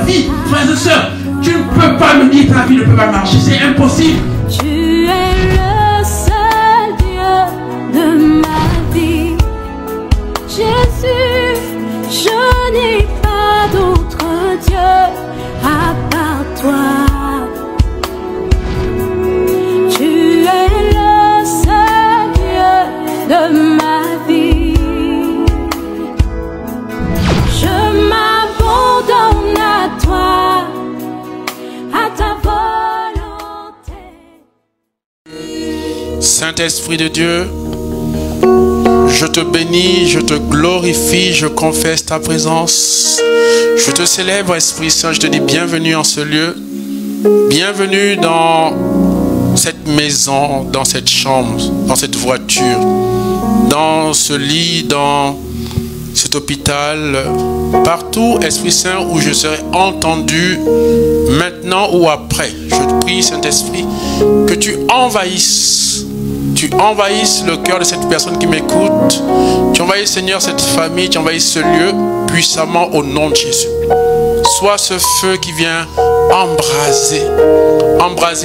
vie. Frères et sœurs, tu ne peux pas me dire que ta vie ne peut pas marcher. C'est impossible. Tu es le seul Dieu de ma vie. Jésus, je n'ai pas d'autre Dieu à part toi. Tu es le seul Dieu de ma vie. Je m'abandonne à toi, à ta volonté. Saint-Esprit de Dieu, je te bénis, je te glorifie, je confesse ta présence. Je te célèbre, Esprit Saint, je te dis bienvenue en ce lieu. Bienvenue dans cette maison, dans cette chambre, dans cette voiture, dans ce lit, dans cet hôpital, partout, Esprit Saint, où je serai entendu maintenant ou après. Je te prie, Saint-Esprit, que tu envahisses le cœur de cette personne qui m'écoute. Tu envahis, Seigneur, cette famille, tu envahis ce lieu puissamment au nom de Jésus. Sois ce feu qui vient embraser,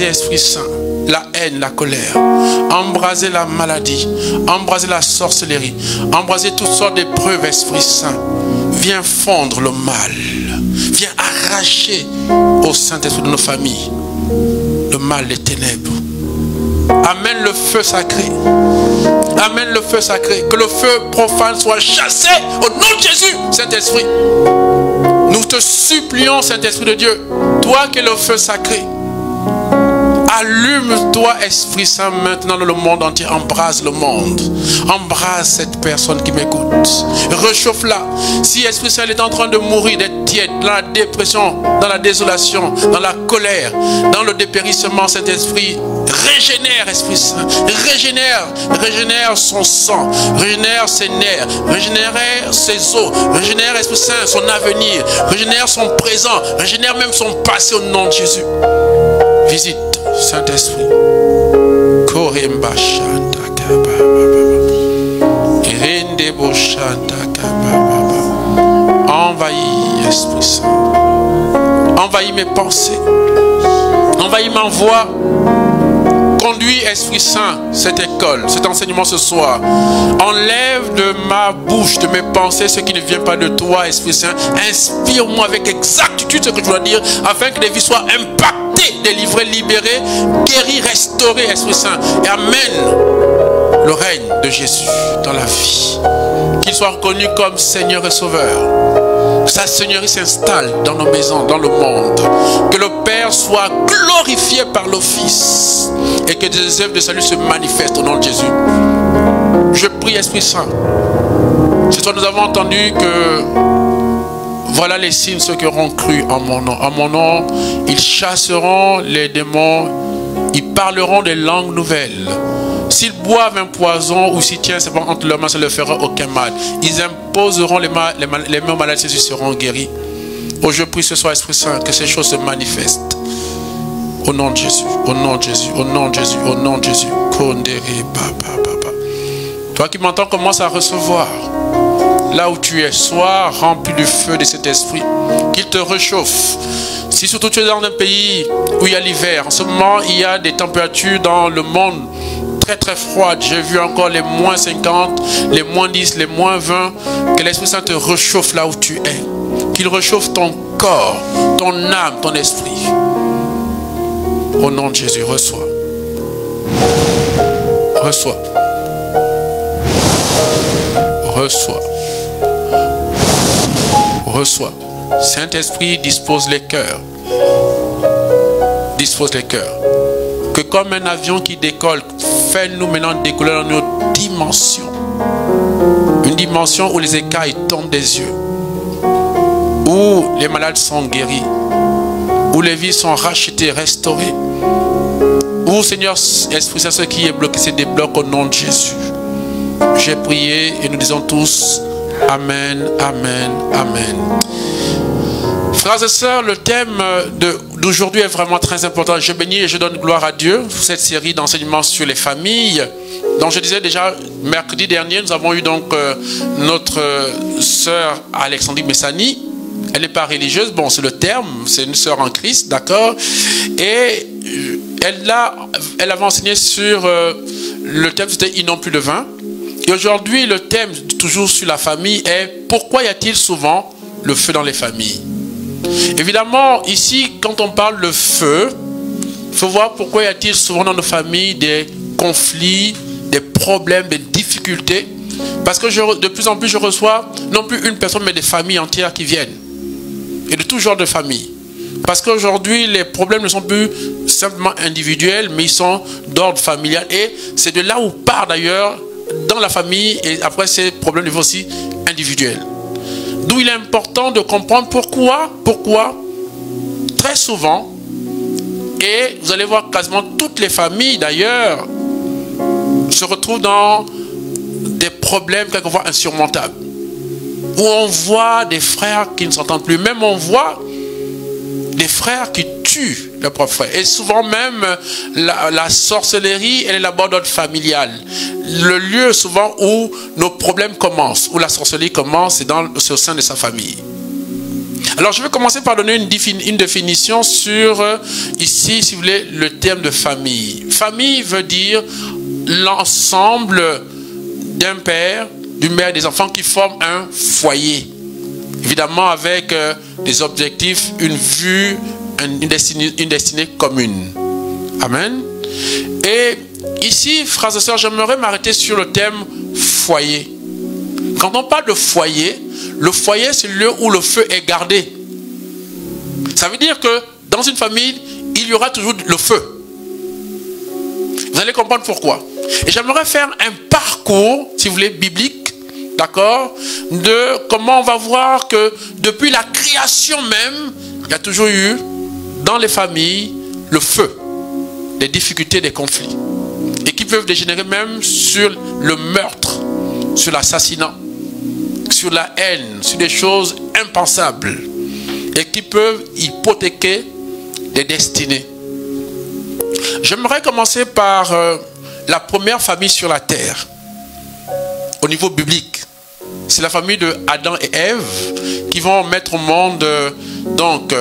Esprit Saint, la haine, la colère, embraser la maladie, embraser la sorcellerie, embraser toutes sortes d'épreuves, Esprit Saint. Viens fondre le mal, viens arracher au Saint-Esprit de nos familles le mal, les ténèbres. Amène le feu sacré. Amène le feu sacré. Que le feu profane soit chassé au nom de Jésus, Saint-Esprit. Nous te supplions, Saint-Esprit de Dieu, toi qui es le feu sacré. Allume-toi, Esprit Saint, maintenant dans le monde entier. Embrase le monde. Embrase cette personne qui m'écoute. Réchauffe-la. Si Esprit Saint est en train de mourir, d'être tiède, dans la dépression, dans la désolation, dans la colère, dans le dépérissement, cet esprit régénère, Esprit Saint. Régénère son sang. Régénère ses nerfs. Régénère ses os. Régénère, Esprit Saint, son avenir. Régénère son présent. Régénère même son passé au nom de Jésus. Visite, Saint-Esprit. Envahis, Esprit Saint. Envahis mes pensées. Envahis ma voix. Conduis, Esprit Saint, cette école, cet enseignement ce soir. Enlève de ma bouche, de mes pensées, ce qui ne vient pas de toi, Esprit Saint. Inspire-moi avec exactitude ce que je dois dire, afin que les vies soient impactées, délivrées, libérées, guéries, restaurées, Esprit Saint. Et amène le règne de Jésus dans la vie. Qu'il soit reconnu comme Seigneur et Sauveur. Que sa Seigneurie s'installe dans nos maisons, dans le monde. Que le Père soit glorifié par le Fils. Et que des œuvres de salut se manifestent au nom de Jésus. Je prie, Esprit Saint. Ce soir, nous avons entendu que voilà les signes, ceux qui auront cru en mon nom. En mon nom, ils chasseront les démons. Ils parleront des langues nouvelles. S'ils boivent un poison ou s'ils tiennent entre leurs mains, ça ne leur fera aucun mal. Ils imposeront les mêmes maladies, ils seront guéris. Oh, je prie ce soir, Esprit Saint, que ces choses se manifestent. Au nom de Jésus, au nom de Jésus, au nom de Jésus, au nom de Jésus. Toi qui m'entends, commence à recevoir. Là où tu es, sois rempli du feu de cet esprit. Qu'il te réchauffe. Si surtout tu es dans un pays où il y a l'hiver, en ce moment il y a des températures dans le monde très très froides. J'ai vu encore les moins 50, les moins 10, les moins 20. Que l'Esprit Saint te réchauffe là où tu es. Qu'il réchauffe ton corps, ton âme, ton esprit. Au nom de Jésus, reçois. Reçois. Reçois. Reçois. Saint-Esprit, dispose les cœurs. Dispose les cœurs. Que comme un avion qui décolle, fais-nous maintenant décoller dans une autre dimension. Une dimension où les écailles tombent des yeux. Où les malades sont guéris. Où les vies sont rachetées, restaurées. Où, Seigneur, Esprit Saint, ce qui est bloqué, se débloque au nom de Jésus. J'ai prié et nous disons tous Amen, Amen, Amen. Frères et sœurs, le thème d'aujourd'hui est vraiment très important. Je bénis et je donne gloire à Dieu pour cette série d'enseignements sur les familles. Donc je disais déjà, mercredi dernier, nous avons eu donc notre sœur Alexandrie Messani Elle n'est pas religieuse, bon, c'est le terme, c'est une sœur en Christ, d'accord. Et elle avait enseigné sur le thème, c'était « Ils n'ont plus de vin ». Et aujourd'hui, le thème, toujours sur la famille, est « Pourquoi y a-t-il souvent le feu dans les familles ?» Évidemment, ici, quand on parle de feu, il faut voir pourquoi y a-t-il souvent dans nos familles des conflits, des problèmes, des difficultés. Parce que de plus en plus, je reçois non plus une personne, mais des familles entières qui viennent. Et de tout genre de familles. Parce qu'aujourd'hui, les problèmes ne sont plus simplement individuels, mais ils sont d'ordre familial. Et c'est de là où part d'ailleurs, dans la famille, et après ces problèmes deviennent aussi individuels. D'où il est important de comprendre pourquoi, très souvent, et vous allez voir quasiment toutes les familles d'ailleurs, se retrouvent dans des problèmes quelquefois insurmontables. Où on voit des frères qui ne s'entendent plus. Même on voit des frères qui tuent leurs propres frères. Et souvent même la sorcellerie, elle est là-bas d'ordre familial. Le lieu souvent où nos problèmes commencent, où la sorcellerie commence, c'est au sein de sa famille. Alors je vais commencer par donner une définition sur, ici, si vous voulez, le terme de famille. Famille veut dire l'ensemble d'un père, d'une mère et des enfants qui forment un foyer. Évidemment avec des objectifs, une vue, une destinée commune. Amen. Et ici, frères et sœurs, j'aimerais m'arrêter sur le terme foyer. Quand on parle de foyer, le foyer c'est le lieu où le feu est gardé. Ça veut dire que dans une famille, il y aura toujours le feu. Vous allez comprendre pourquoi. Et j'aimerais faire un parcours, si vous voulez, biblique, d'accord, de comment on va voir que depuis la création même, il y a toujours eu dans les familles le feu, des difficultés, des conflits, et qui peuvent dégénérer même sur le meurtre, sur l'assassinat, sur la haine, sur des choses impensables, et qui peuvent hypothéquer des destinées. J'aimerais commencer par la première famille sur la terre, au niveau biblique. C'est la famille de Adam et Ève qui vont mettre au monde donc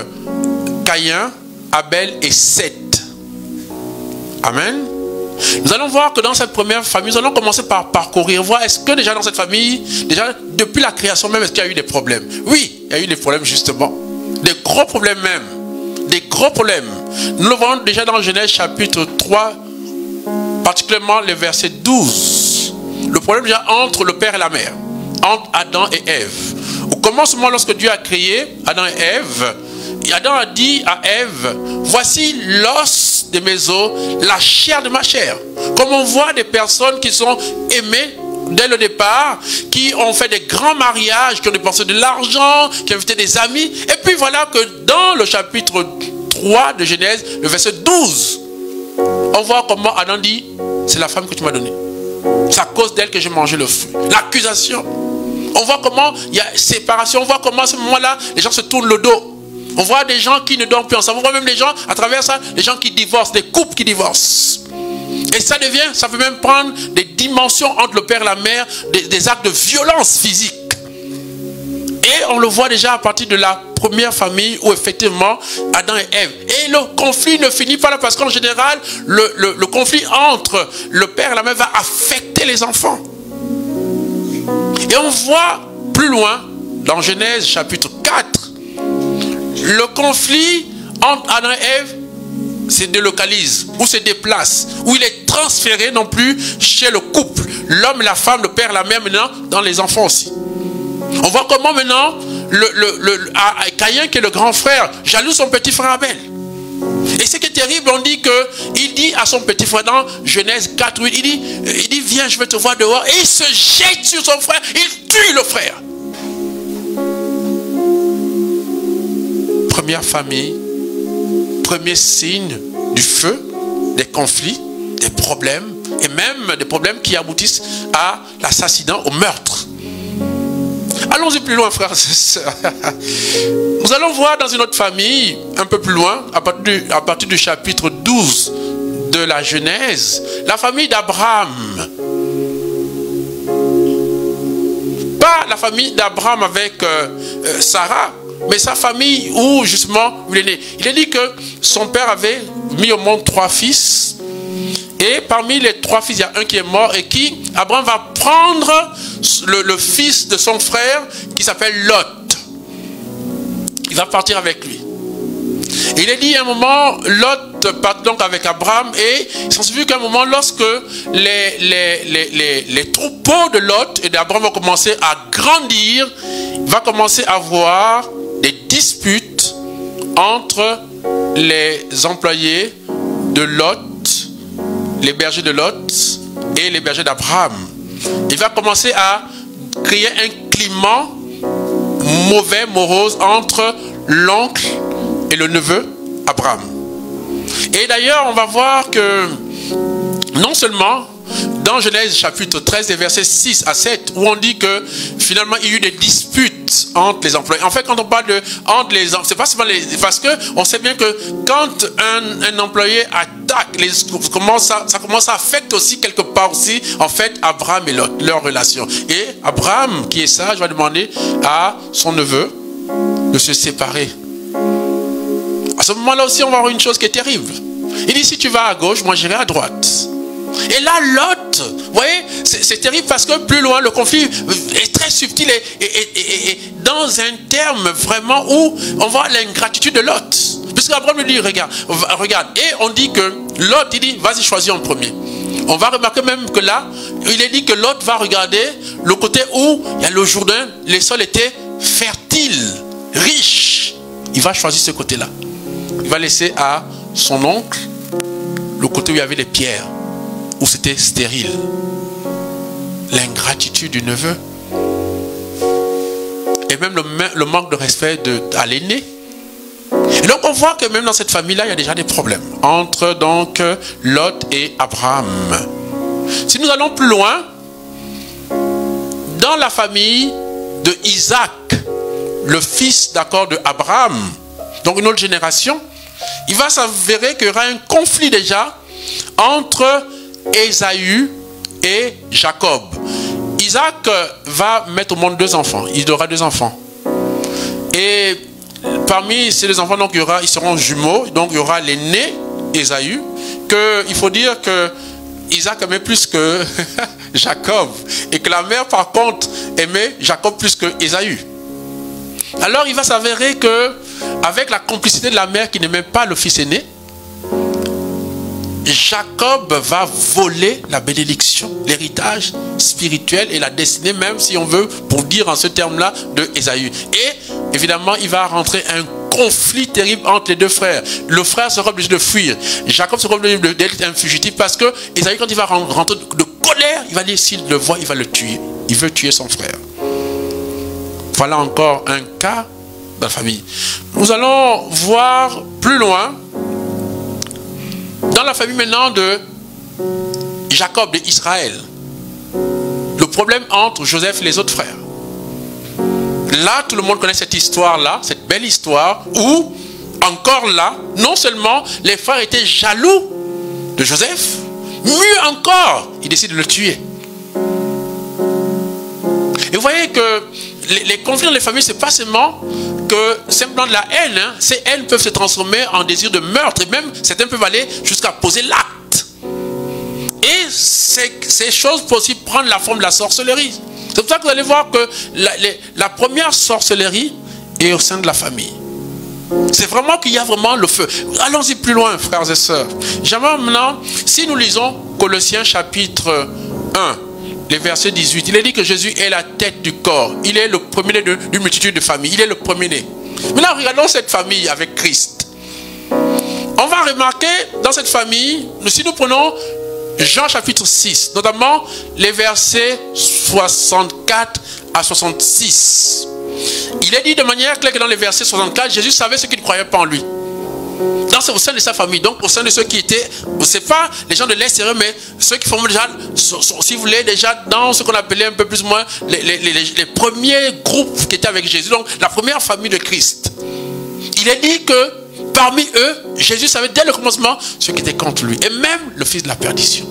Caïn, Abel et Seth. Amen. Nous allons voir que dans cette première famille, nous allons commencer par parcourir, voir est-ce que déjà dans cette famille, déjà depuis la création même, est-ce qu'il y a eu des problèmes? Oui, il y a eu des problèmes justement. Des gros problèmes même. Des gros problèmes. Nous le voyons déjà dans Genèse chapitre 3, particulièrement le verset 12. Le problème déjà entre le père et la mère, entre Adam et Ève. Au commencement, lorsque Dieu a créé Adam et Ève, Adam a dit à Ève, voici l'os de mes os, la chair de ma chair. Comme on voit des personnes qui sont aimées dès le départ, qui ont fait des grands mariages, qui ont dépensé de l'argent, qui ont invité des amis. Et puis voilà que dans le chapitre 3 de Genèse, le verset 12, on voit comment Adam dit, c'est la femme que tu m'as donnée. C'est à cause d'elle que j'ai mangé le fruit. L'accusation. On voit comment il y a séparation. On voit comment à ce moment-là, les gens se tournent le dos. On voit des gens qui ne dorment plus ensemble. On voit même des gens, à travers ça, des gens qui divorcent, des couples qui divorcent. Et ça peut même prendre des dimensions entre le père et la mère, des actes de violence physique. Et on le voit déjà à partir de la première famille où effectivement Adam et Ève. Et le conflit ne finit pas là parce qu'en général, le conflit entre le père et la mère va affecter les enfants. Et on voit plus loin, dans Genèse chapitre 4, le conflit entre Adam et Ève se délocalise, ou se déplace, où il est transféré non plus chez le couple, l'homme et la femme, le père et la mère, maintenant dans les enfants aussi. On voit comment maintenant Caïn, qui est le grand frère, jalouse son petit frère Abel. Et ce qui est terrible, on dit qu'il dit à son petit frère dans Genèse 4, il dit viens, je vais te voir dehors. Et il se jette sur son frère, il tue le frère. Première famille, premier signe du feu, des conflits, des problèmes, et même des problèmes qui aboutissent à l'assassinat, au meurtre. Allons-y plus loin, frères et sœurs. Nous allons voir dans une autre famille, un peu plus loin, à partir du chapitre 12 de la Genèse, la famille d'Abraham. Pas la famille d'Abraham avec Sarah, mais sa famille, où justement il est né. Il est dit que son père avait mis au monde 3 fils. Et parmi les 3 fils, il y a un qui est mort et qui, Abraham va prendre le fils de son frère qui s'appelle Lot. Il va partir avec lui. Et il est dit à un moment, Lot part donc avec Abraham et il s'en souvient qu'à un moment, lorsque les troupeaux de Lot et d'Abraham vont commencer à grandir, il va commencer à avoir des disputes entre les employés de Lot, les bergers de Lot et les bergers d'Abraham. Il va commencer à créer un climat mauvais, morose entre l'oncle et le neveu Abraham. Et d'ailleurs, on va voir que non seulement dans Genèse chapitre 13, les versets 6 à 7, où on dit que finalement il y a eu des disputes entre les employés. En fait, quand on parle de entre les employés, c'est pas seulement parce que on sait bien que quand un employé attaque, ça commence à affecter aussi quelque part aussi, en fait, Abraham et Lot, leur relation. Et Abraham, qui est sage, va demander à son neveu de se séparer. À ce moment-là aussi, on va avoir une chose qui est terrible. Il dit, si tu vas à gauche, moi j'irai à droite. Et là, Lot, vous voyez, c'est terrible parce que plus loin, le conflit est très subtil et dans un terme vraiment où on voit l'ingratitude de Lot. Puisque Abraham lui dit, regarde. Et on dit que Lot, il dit, vas-y, choisis en premier. On va remarquer même que là, il est dit que Lot va regarder le côté où il y a le Jourdain, les sols étaient fertiles, riches. Il va choisir ce côté-là. Il va laisser à son oncle le côté où il y avait des pierres, où c'était stérile. L'ingratitude du neveu. Et même le manque de respect à l'aîné. Et donc on voit que même dans cette famille-là, il y a déjà des problèmes entre donc Lot et Abraham. Si nous allons plus loin, dans la famille de Isaac, le fils d'accord de Abraham, donc une autre génération, il va s'avérer qu'il y aura un conflit déjà entre Ésaü et Jacob. Isaac va mettre au monde 2 enfants. Il aura 2 enfants. Et parmi ces 2 enfants, donc, ils seront jumeaux. Donc il y aura l'aîné, Ésaü, qu'il faut dire que Isaac aimait plus que Jacob. Et que la mère, par contre, aimait Jacob plus que Ésaü. Alors il va s'avérer que, avec la complicité de la mère qui n'aimait pas le fils aîné, Jacob va voler la bénédiction, l'héritage spirituel et la destinée, même si on veut, pour dire en ce terme-là, de Ésaü. Et évidemment, il va rentrer un conflit terrible entre les 2 frères. Le frère sera obligé de fuir. Jacob sera obligé d'être un fugitif parce que Ésaü, quand il va rentrer de colère, il va dire, s'il le voit, il va le tuer. Il veut tuer son frère. Voilà encore un cas dans la famille. Nous allons voir plus loin dans la famille maintenant de Jacob, d'Israël. Le problème entre Joseph et les autres frères. Là, tout le monde connaît cette histoire-là, cette belle histoire, où, encore là, non seulement les frères étaient jaloux de Joseph, mieux encore, ils décident de le tuer. Et vous voyez que les conflits dans les familles, c'est pas seulement que simplement de la haine. Hein. Ces haines peuvent se transformer en désir de meurtre. Et même, certains peuvent aller jusqu'à poser l'acte. Et ces choses peuvent aussi prendre la forme de la sorcellerie. C'est pour ça que vous allez voir que la première sorcellerie est au sein de la famille. C'est vraiment qu'il y a vraiment le feu. Allons-y plus loin, frères et sœurs. J'aimerais maintenant, si nous lisons Colossiens chapitre 1, les versets 18, il est dit que Jésus est la tête du corps. Il est le premier-né d'une multitude de familles. Il est le premier-né. Maintenant, regardons cette famille avec Christ. On va remarquer dans cette famille, si nous prenons Jean chapitre 6, notamment les versets 64 à 66. Il est dit de manière claire que dans les versets 64, Jésus savait ceux qui ne croyaient pas en lui. Au sein de sa famille, donc au sein de ceux qui étaient, c'est pas les gens de l'extérieur, mais ceux qui forment déjà, si vous voulez, déjà dans ce qu'on appelait un peu plus ou moins les premiers groupes qui étaient avec Jésus, donc la première famille de Christ. Il est dit que parmi eux, Jésus savait dès le commencement ceux qui étaient contre lui, et même le fils de la perdition.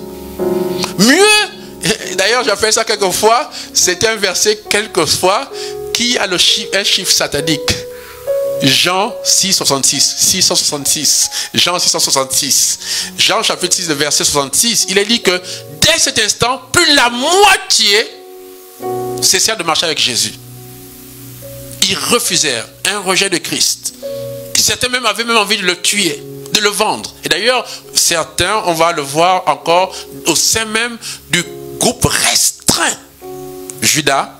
Mieux, d'ailleurs j'appelle ça quelquefois, c'était un verset quelquefois qui a un chiffre satanique. Jean 6,66. 666. Jean 666. Jean chapitre 6, verset 66. Il est dit que dès cet instant, plus de la moitié cessèrent de marcher avec Jésus. Ils refusèrent un rejet de Christ. Certains même avaient même envie de le tuer, de le vendre. Et d'ailleurs, certains, on va le voir encore au sein même du groupe restreint. Judas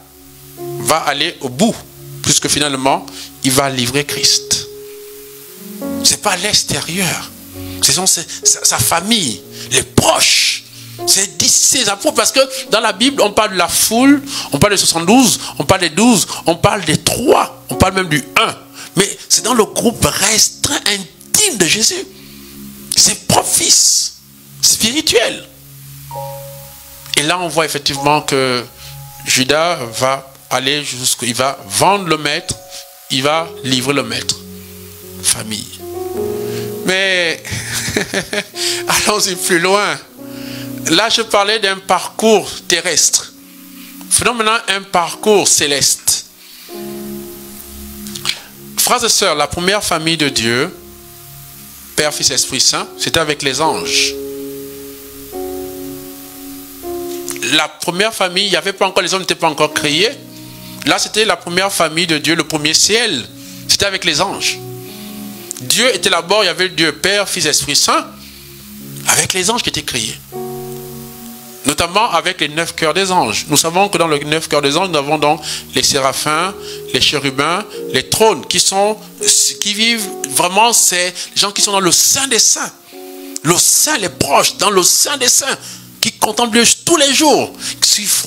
va aller au bout, puisque finalement, il va livrer Christ. Ce n'est pas l'extérieur. Ce sont sa famille, les proches. C'est ses apôtres, parce que dans la Bible, on parle de la foule, on parle des 72, on parle des 12, on parle des 3, on parle même du 1. Mais c'est dans le groupe restreint, intime de Jésus. Ses propres fils, spirituels. Et là, on voit effectivement que Judas va aller il va vendre le maître, il va livrer le maître. Famille. Mais, allons-y plus loin. Là, je parlais d'un parcours terrestre. Faisons maintenant un parcours céleste. Frères et sœurs, la première famille de Dieu, Père, Fils, Esprit Saint, c'était avec les anges. La première famille, il n'y avait pas encore, les hommes n'étaient pas encore créés. Là, c'était la première famille de Dieu, le premier ciel. C'était avec les anges. Dieu était d'abord, il y avait le Dieu Père, Fils, Esprit Saint, avec les anges qui étaient créés. Notamment avec les 9 cœurs des anges. Nous savons que dans les 9 cœurs des anges, nous avons donc les séraphins, les chérubins, les trônes, qui vivent vraiment, c'est les gens qui sont dans le sein des saints. Le sein, les proches, dans le sein des saints, qui contemplent Dieu tous les jours,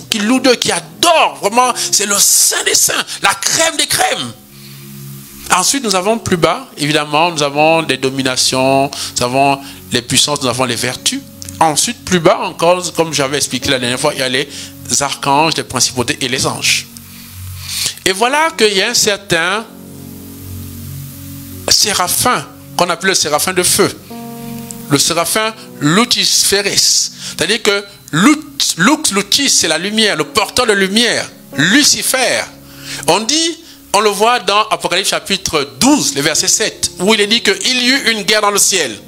qui louent Dieu, qui adorent, vraiment, c'est le sein des saints, la crème des crèmes. Ensuite, nous avons plus bas, évidemment, nous avons les dominations, nous avons les puissances, nous avons les vertus. Ensuite, plus bas encore, comme j'avais expliqué la dernière fois, il y a les archanges, les principautés et les anges. Et voilà qu'il y a un certain séraphin, qu'on appelle le séraphin de feu. Le séraphin Luciferes. C'est-à-dire que Lux Lucis, c'est la lumière, le porteur de lumière. Lucifer. On le voit dans Apocalypse chapitre 12, le verset 7, où il est dit qu'il y eut une guerre dans le ciel.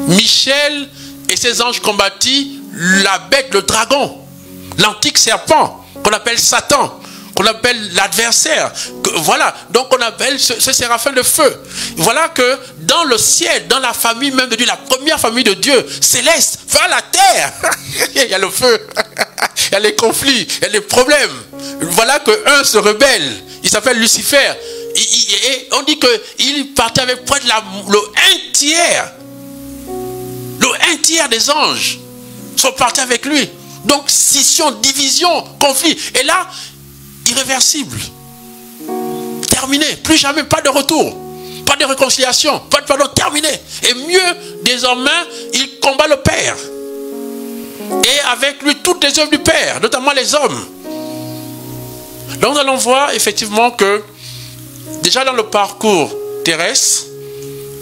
Michel et ses anges combattirent la bête, le dragon, l'antique serpent, qu'on appelle Satan, qu'on appelle l'adversaire. Voilà, donc on appelle ce séraphin de feu. Voilà que dans le ciel, dans la famille même de Dieu, la première famille de Dieu, céleste, vers la terre, il y a le feu, il y a les conflits, il y a les problèmes. Voilà qu'un se rebelle, il s'appelle Lucifer. Et on dit qu'il partait avec près de le 1 tiers. Le 1 tiers des anges sont partis avec lui. Donc, scission, division, conflit. Et là, irréversible. Terminé. Plus jamais, pas de retour. Pas de réconciliation. Pas de pardon, terminé. Et mieux, désormais, il combat le Père. Et avec lui, toutes les œuvres du Père, notamment les hommes. Donc, nous allons voir effectivement que, déjà dans le parcours terrestre,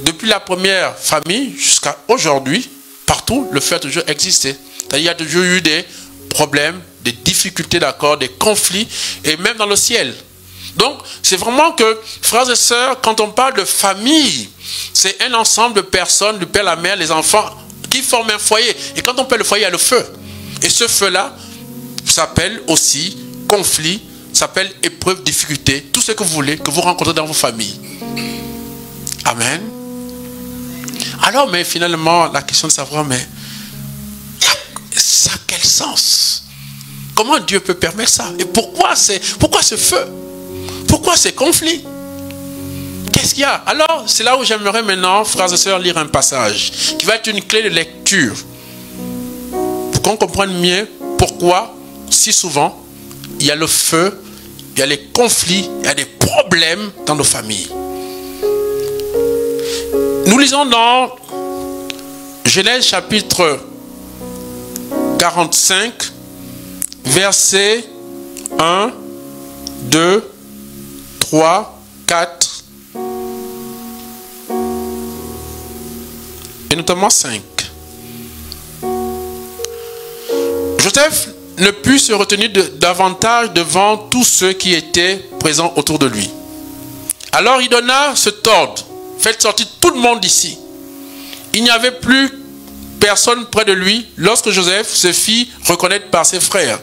depuis la première famille jusqu'à aujourd'hui, partout, le feu a toujours existé. Il y a toujours eu des problèmes, des difficultés, d'accord, des conflits, et même dans le ciel. Donc, c'est vraiment que, frères et sœurs, quand on parle de famille, c'est un ensemble de personnes, le père, la mère, les enfants, qui forment un foyer. Et quand on parle de foyer, il y a le feu. Et ce feu-là s'appelle aussi conflit, s'appelle épreuve, difficulté, tout ce que vous voulez, que vous rencontrez dans vos familles. Amen. Alors, mais finalement, la question de savoir, mais ça a quel sens? Comment Dieu peut permettre ça? Et pourquoi ce feu? Pourquoi ces conflits? Qu'est-ce qu'il y a? Alors, c'est là où j'aimerais maintenant, frères et sœurs, lire un passage qui va être une clé de lecture pour qu'on comprenne mieux pourquoi, si souvent, il y a le feu, il y a les conflits, il y a des problèmes dans nos familles. Nous lisons dans Genèse chapitre 45, versets 1, 2, 3, 4 et notamment 5. Joseph ne put se retenir davantage devant tous ceux qui étaient présents autour de lui. Alors il donna cet ordre. Faites sortir tout le monde d'ici. Il n'y avait plus personne près de lui lorsque Joseph se fit reconnaître par ses frères.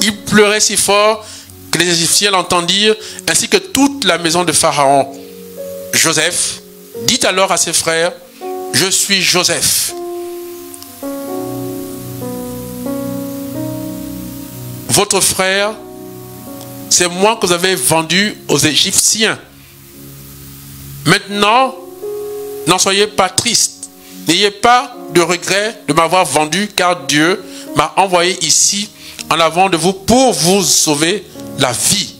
Il pleurait si fort que les Égyptiens l'entendirent, ainsi que toute la maison de Pharaon. Joseph dit alors à ses frères, « Je suis Joseph. Votre frère, c'est moi que vous avez vendu aux Égyptiens. Maintenant, n'en soyez pas tristes. N'ayez pas de regret de m'avoir vendu, car Dieu m'a envoyé ici en avant de vous pour vous sauver la vie. »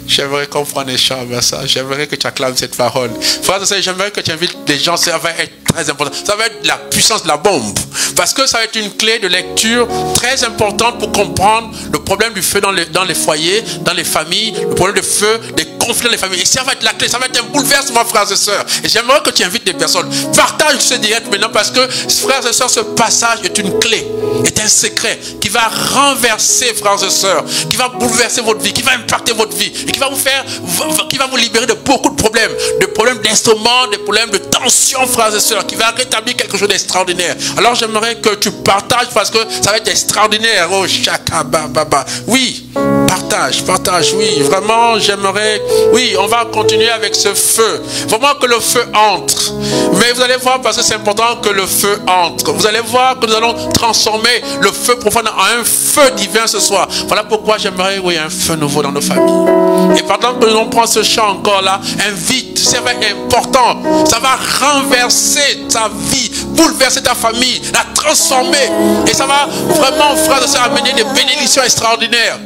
J'aimerais qu'on prenne un chant avec ça. J'aimerais que tu acclames cette parole. Frère, j'aimerais que tu invites les gens. Ça va être très important. Ça va être la puissance de la bombe. Parce que ça va être une clé de lecture très importante pour comprendre le problème du feu dans les foyers, dans les familles, le problème de feu, des conflits dans les familles. Et ça va être la clé. Ça va être un bouleversement, frères et sœurs. Et j'aimerais que tu invites des personnes. Partage ce direct maintenant parce que, frères et sœurs, ce passage est une clé, est un secret qui va renverser, frères et sœurs, qui va bouleverser votre vie, qui va impacter votre vie et qui va vous libérer de beaucoup de problèmes d'instruments, des problèmes de tension, frères et sœurs, qui va rétablir quelque chose d'extraordinaire. Alors j'aimerais que tu partages parce que ça va être extraordinaire. Oh, chakababa. Oui, partage, oui, vraiment j'aimerais, oui, on va continuer avec ce feu. Vraiment que le feu entre. Mais vous allez voir, parce que c'est important que le feu entre. Vous allez voir que nous allons transformer le feu profane en un feu divin ce soir. Voilà pourquoi j'aimerais, oui, un feu nouveau dans nos familles. Et pendant que nous prend ce chant encore là, invite, c'est important. Ça va renverser ta vie, bouleverser ta famille, la transformer. Et ça va vraiment, frère et sœur, amener des bénédictions extraordinaires.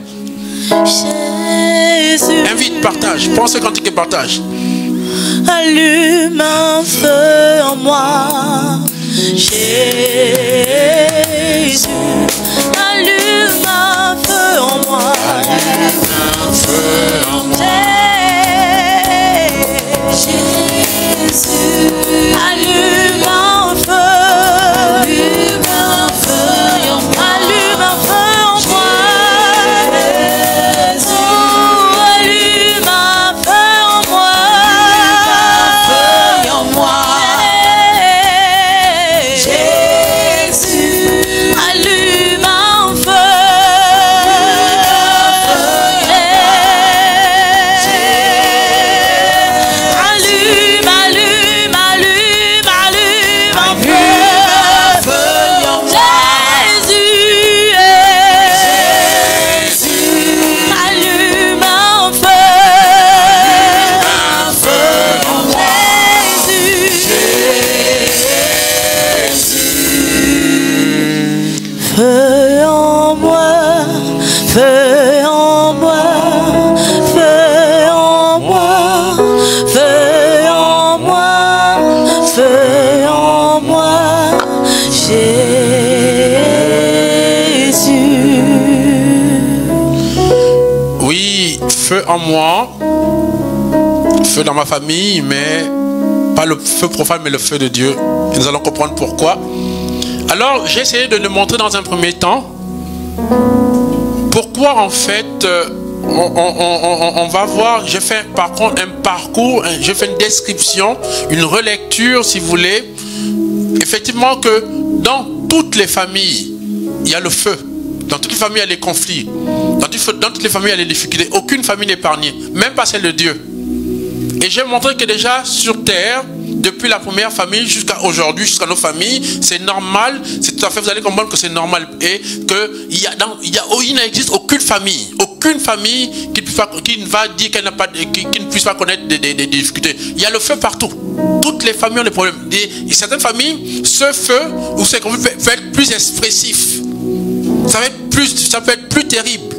Jésus. Invite, partage. Prends ce cantique et partage. Allume un feu en moi, Jésus. Allume un feu en moi. Allume un feu en moi. Jésus. Allume un feu. Allume un feu en moi. Allume un feu en moi. Allume un feu en moi. Feu en moi. Jésus. Allume un feu. Allume, allume, allume, allume un feu. Jésus. Allume un feu. Feu en moi, feu en moi, feu en moi, feu en moi, feu en moi, Jésus. Oui, feu en moi, feu dans ma famille, mais pas le feu profane, mais le feu de Dieu. Et nous allons comprendre pourquoi. Alors, j'ai essayé de le montrer dans un premier temps. Pourquoi, en fait, on va voir, je fais par contre un parcours, je fais une description, une relecture, si vous voulez. Effectivement que dans toutes les familles, il y a le feu. Dans toutes les familles, il y a les conflits. Dans toutes les familles, il y a les difficultés. Aucune famille n'est épargnée, même pas celle de Dieu. Et j'ai montré que déjà sur terre, depuis la première famille jusqu'à aujourd'hui, jusqu'à nos familles, c'est normal, c'est tout à fait, vous allez comprendre que c'est normal et qu'il n'existe aucune famille qui ne va dire qu'elle n'a pas, qui ne puisse pas connaître des difficultés. Il y a le feu partout. Toutes les familles ont des problèmes. Et certaines familles, ce feu ou ce conflit peut être plus expressif. Ça peut être plus terrible.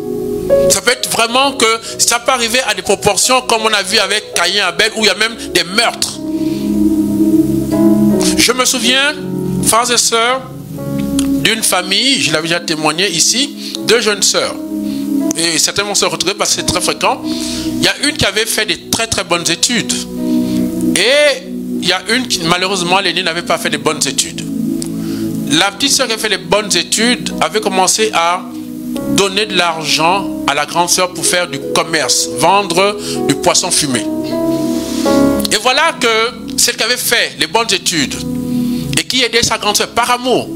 Ça peut être vraiment que ça peut arriver à des proportions comme on a vu avec Caïn et Abel où il y a même des meurtres. Je me souviens, frères et sœurs, d'une famille, je l'avais déjà témoigné ici, 2 jeunes sœurs. Et certainement se retrouver parce que c'est très fréquent. Il y a une qui avait fait des très très bonnes études. Et il y a une qui, malheureusement, l'aînée n'avait pas fait de bonnes études. La petite sœur qui a fait les bonnes études avait commencé à donner de l'argent à la grande sœur pour faire du commerce, vendre du poisson fumé. Et voilà que celle qui avait fait les bonnes études et qui aidait sa grande sœur par amour,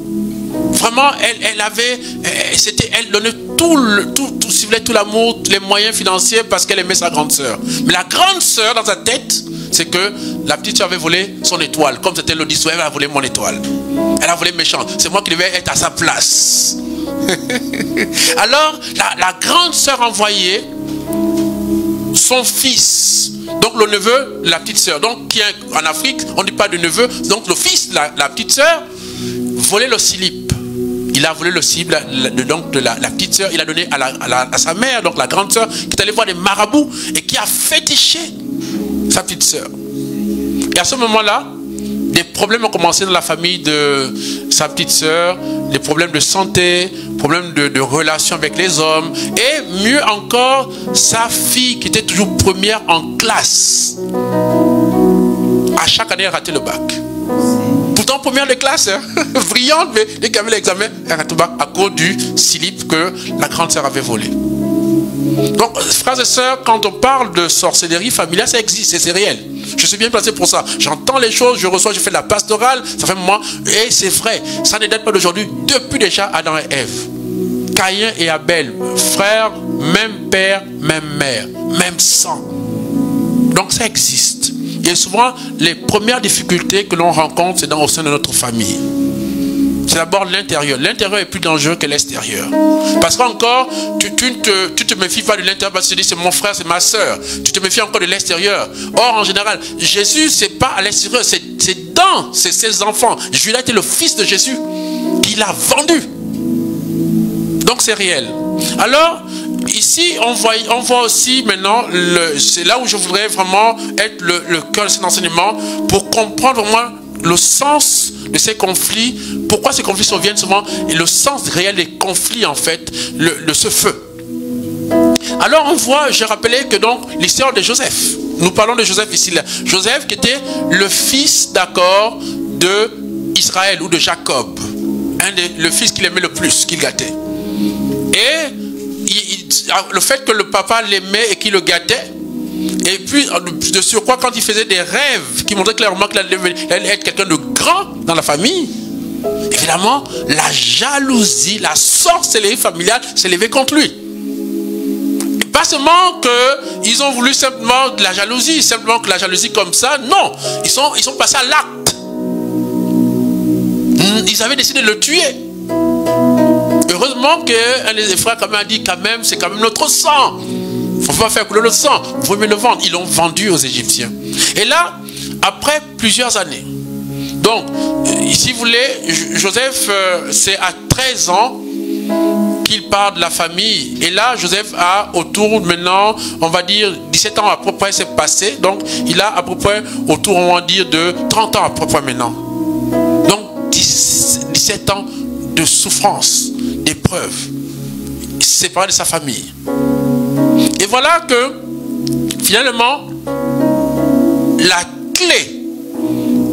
vraiment elle donnait tout l'amour, tous les moyens financiers parce qu'elle aimait sa grande sœur. Mais la grande sœur dans sa tête, c'est que la petite sœur avait volé son étoile. Comme c'était l'audition, elle a volé mon étoile. Elle a volé mes chances. C'est moi qui devais être à sa place. Alors la grande sœur envoyait son fils, donc le neveu de la petite sœur, donc qui est en Afrique, on ne dit pas de neveu, donc le fils de la petite sœur volait le slip. Il a volé le slip de la petite sœur, il a donné à sa mère, donc la grande sœur, qui est allée voir des marabouts et qui a fétiché sa petite sœur. Et à ce moment-là, des problèmes ont commencé dans la famille de sa petite sœur, des problèmes de santé, problèmes de relations avec les hommes, et mieux encore, sa fille qui était toujours première en classe. À chaque année, elle ratait le bac. Pourtant, première de classe, hein, brillante, mais dès qu'elle avait l'examen, elle ratait le bac à cause du slip que la grande sœur avait volé. Donc, frères et sœurs, quand on parle de sorcellerie familiale, ça existe et c'est réel. Je suis bien placé pour ça. J'entends les choses, je reçois, je fais de la pastorale, ça fait un moment, et c'est vrai. Ça ne date pas d'aujourd'hui, depuis déjà Adam et Ève. Caïn et Abel, frères, même père, même mère, même sang. Donc ça existe. Et souvent, les premières difficultés que l'on rencontre, c'est au sein de notre famille. C'est d'abord l'intérieur. L'intérieur est plus dangereux que l'extérieur. Parce qu'encore, tu te méfies pas de l'intérieur parce que tu te dis c'est mon frère, c'est ma soeur. Tu te méfies encore de l'extérieur. Or, en général, Jésus, c'est pas à l'extérieur, c'est dans ses enfants. Judas était le fils de Jésus qu'il a vendu. Donc c'est réel. Alors, ici, on voit aussi maintenant, c'est là où je voudrais vraiment être le cœur de cet enseignement pour comprendre vraiment le sens de ces conflits, pourquoi ces conflits surviennent souvent, et le sens réel des conflits en fait, de ce feu. Alors on voit, j'ai rappelé que donc l'histoire de Joseph, nous parlons de Joseph ici, là. Joseph qui était le fils d'accord de Israël ou de Jacob, le fils qu'il aimait le plus, qu'il gâtait. Et le fait que le papa l'aimait et qu'il le gâtait, et puis de surcroît quand il faisait des rêves qui montraient clairement qu'il allait être quelqu'un de grand dans la famille, évidemment la jalousie, la sorcellerie familiale s'est levée contre lui. Et pas seulement qu'ils ont voulu simplement de la jalousie, simplement que la jalousie comme ça, non, ils sont passés à l'acte. Ils avaient décidé de le tuer. Heureusement qu'un des frères quand même a dit quand même, c'est quand même notre sang. Il ne faut pas faire couler le sang, il faut mieux le vendre. Ils l'ont vendu aux Égyptiens. Et là, après plusieurs années, donc, si vous voulez, Joseph, c'est à 13 ans qu'il part de la famille. Et là, Joseph a autour maintenant, on va dire, 17 ans à peu près c'est passé. Donc, il a à peu près autour, on va dire, de 30 ans à peu près maintenant. Donc, 17 ans de souffrance, d'épreuve, séparé de sa famille. Et voilà que, finalement, la clé,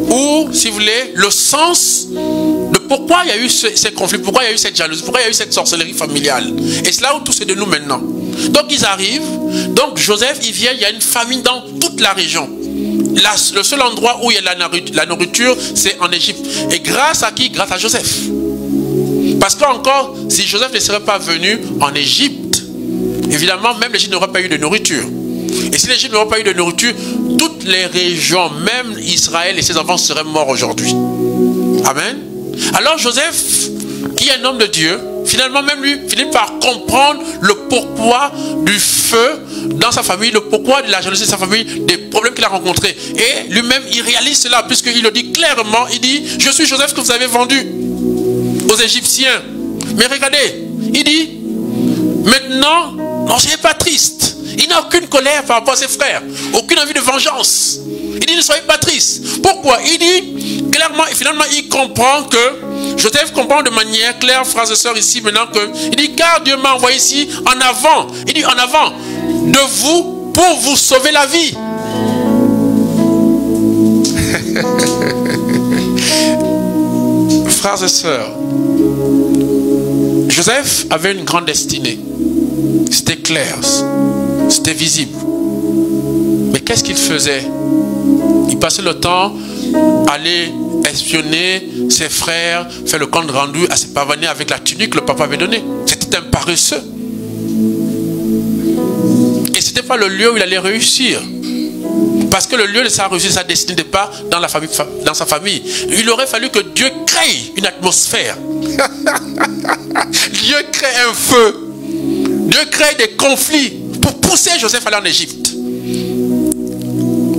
ou, si vous voulez, le sens de pourquoi il y a eu ces conflits, pourquoi il y a eu cette jalousie, pourquoi il y a eu cette sorcellerie familiale. Et c'est là où tout c'est de nous maintenant. Donc, ils arrivent. Donc, Joseph, il vient, il y a une famine dans toute la région. Le seul endroit où il y a la nourriture, c'est en Égypte. Et grâce à qui? Grâce à Joseph. Parce qu'encore, si Joseph ne serait pas venu en Égypte, évidemment, même l'Égypte n'aurait pas eu de nourriture. Et si l'Égypte n'aurait pas eu de nourriture, toutes les régions, même Israël et ses enfants seraient morts aujourd'hui. Amen. Alors Joseph, qui est un homme de Dieu, finalement même lui finit par comprendre le pourquoi du feu dans sa famille, le pourquoi de la jalousie de sa famille, des problèmes qu'il a rencontrés. Et lui-même, il réalise cela, puisqu'il le dit clairement, il dit, je suis Joseph que vous avez vendu aux Égyptiens. Mais regardez, il dit, maintenant, non, je n'ai pas triste. Il n'a aucune colère par rapport à ses frères, aucune envie de vengeance. Il dit, ne soyez pas triste. Pourquoi? Il dit, clairement, et finalement, il comprend que, Joseph comprend de manière claire, frères et sœurs, ici, maintenant que, il dit, car Dieu m'a envoyé ici, en avant. Il dit, en avant, de vous, pour vous sauver la vie. Frères et sœurs, je Joseph avait une grande destinée. C'était clair, c'était visible. Mais qu'est-ce qu'il faisait? Il passait le temps à aller espionner ses frères, faire le compte rendu, à se pavaner avec la tunique que le papa avait donnée. C'était un paresseux. Et ce n'était pas le lieu où il allait réussir. Parce que le lieu de sa réussite, sa destinée n'était pas dans la famille, dans sa famille. Il aurait fallu que Dieu crée une atmosphère. Dieu crée un feu. Dieu crée des conflits pour pousser Joseph à aller en Égypte.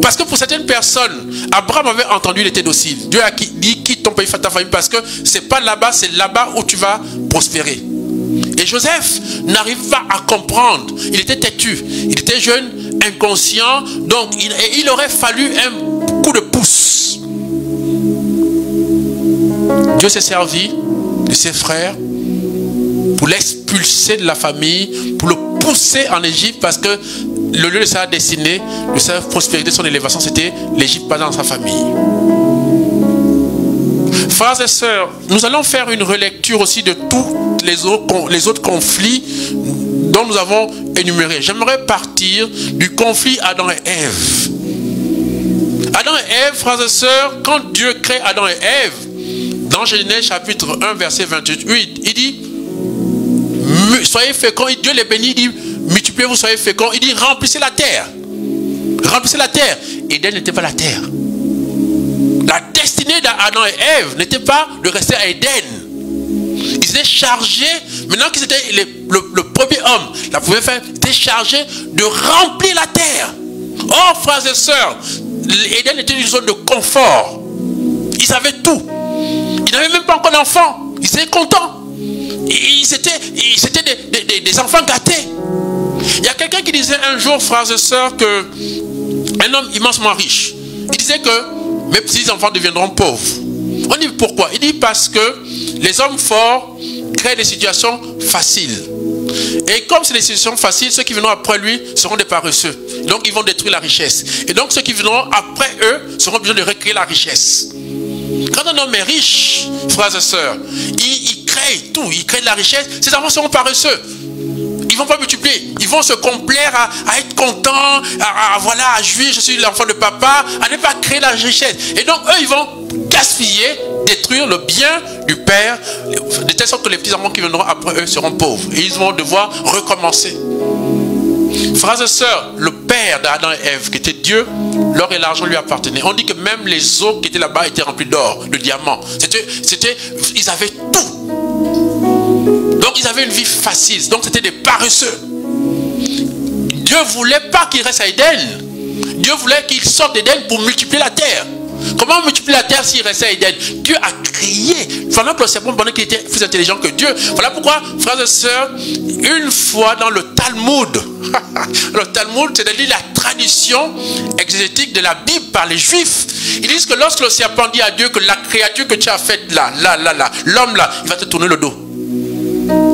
Parce que pour certaines personnes, Abraham avait entendu, il était docile. Dieu a dit, quitte ton pays, ta famille, parce que c'est pas là-bas, c'est là-bas où tu vas prospérer. Et Joseph n'arrive pas à comprendre. Il était têtu, il était jeune, inconscient, donc il aurait fallu un coup de pouce. Dieu s'est servi de ses frères pour l'expulser de la famille, pour le pousser en Égypte, parce que le lieu de sa destinée, de sa prospérité, de son élévation, c'était l'Égypte, pas dans sa famille. Frères et sœurs, nous allons faire une relecture aussi de tous les autres conflits dont nous avons énuméré. J'aimerais partir du conflit Adam et Ève. Adam et Ève, frères et sœurs, quand Dieu crée Adam et Ève, dans Genèse chapitre 1, verset 28, il dit, soyez féconds, Dieu les bénit, il dit, multipliez-vous, soyez féconds, il dit, remplissez la terre. Remplissez la terre. Éden n'était pas la terre. La destinée d'Adam et Ève n'était pas de rester à Éden. Ils étaient chargés, maintenant qu'ils étaient le premier homme, la première femme, était chargé de remplir la terre. Oh, frères et sœurs, Éden était une zone de confort. Ils avaient tout. Ils n'avaient même pas encore d'enfants. Ils étaient contents. Ils étaient des enfants gâtés. Il y a quelqu'un qui disait un jour, frères et sœurs, qu'un homme immensement riche, il disait que mes petits-enfants deviendront pauvres. On dit pourquoi? Il dit parce que les hommes forts créent des situations faciles. Et comme c'est des situations faciles, ceux qui viendront après lui seront des paresseux. Donc ils vont détruire la richesse. Et donc ceux qui viendront après eux seront obligés de recréer la richesse. Quand un homme est riche, frères et sœurs, il crée tout, il crée de la richesse, ses enfants seront paresseux. Ils ne vont pas multiplier, ils vont se complaire à être contents, à jouir, je suis l'enfant de papa, à ne pas créer la richesse. Et donc eux, ils vont gaspiller, détruire le bien du père, de telle sorte que les petits enfants qui viendront après eux seront pauvres. Et ils vont devoir recommencer. Frères et sœurs, le père d'Adam et Ève, qui était Dieu, l'or et l'argent lui appartenaient. On dit que même les eaux qui étaient là-bas étaient remplies d'or, de diamants. Ils avaient tout. Donc ils avaient une vie facile. Donc c'était des paresseux. Dieu ne voulait pas qu'ils restent à Éden. Dieu voulait qu'ils sortent d'Éden pour multiplier la terre. Comment multiplier la terre s'il restait à Éden? Dieu a créé. Pendant que le serpent, pendant qu'il était plus intelligent que Dieu. Voilà pourquoi, frères et sœurs, une fois dans le Talmud, le Talmud, c'est-à-dire la tradition exégétique de la Bible par les Juifs, ils disent que lorsque le serpent dit à Dieu que la créature que tu as faite là, l'homme là, il va te tourner le dos.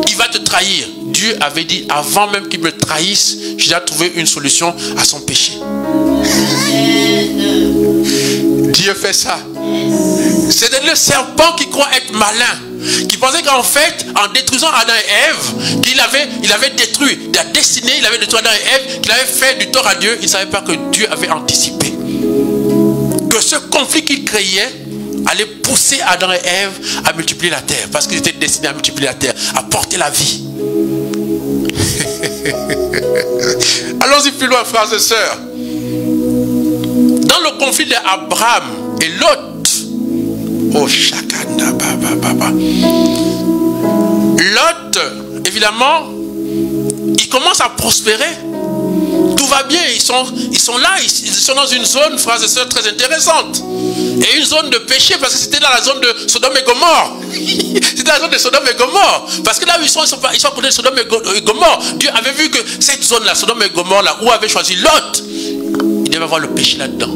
Il va te trahir. Dieu avait dit, avant même qu'il me trahisse, j'ai déjà trouvé une solution à son péché. Dieu fait ça. C'est le serpent qui croit être malin, qui pensait qu'en fait, en détruisant Adam et Ève, il avait détruit la destinée, il avait détruit Adam et Ève, qu'il avait fait du tort à Dieu. Il ne savait pas que Dieu avait anticipé que ce conflit qu'il créait allait pousser Adam et Ève à multiplier la terre, parce qu'ils étaient destinés à multiplier la terre, à porter la vie. Allons-y plus loin, frères et sœurs. Dans le conflit d'Abraham et Lot, oh Shakanda, Lot, évidemment, il commence à prospérer. Tout va bien, ils sont là, ils sont dans une zone, frères et sœurs, très intéressante. Et une zone de péché, parce que c'était dans la zone de Sodome et Gomorre. C'était la zone de Sodome et Gomorre. Parce que là où ils sont à côté de Sodome et Gomorre. Dieu avait vu que cette zone-là, Sodome et Gomorre, là où avait choisi Lot, il devait avoir le péché là-dedans.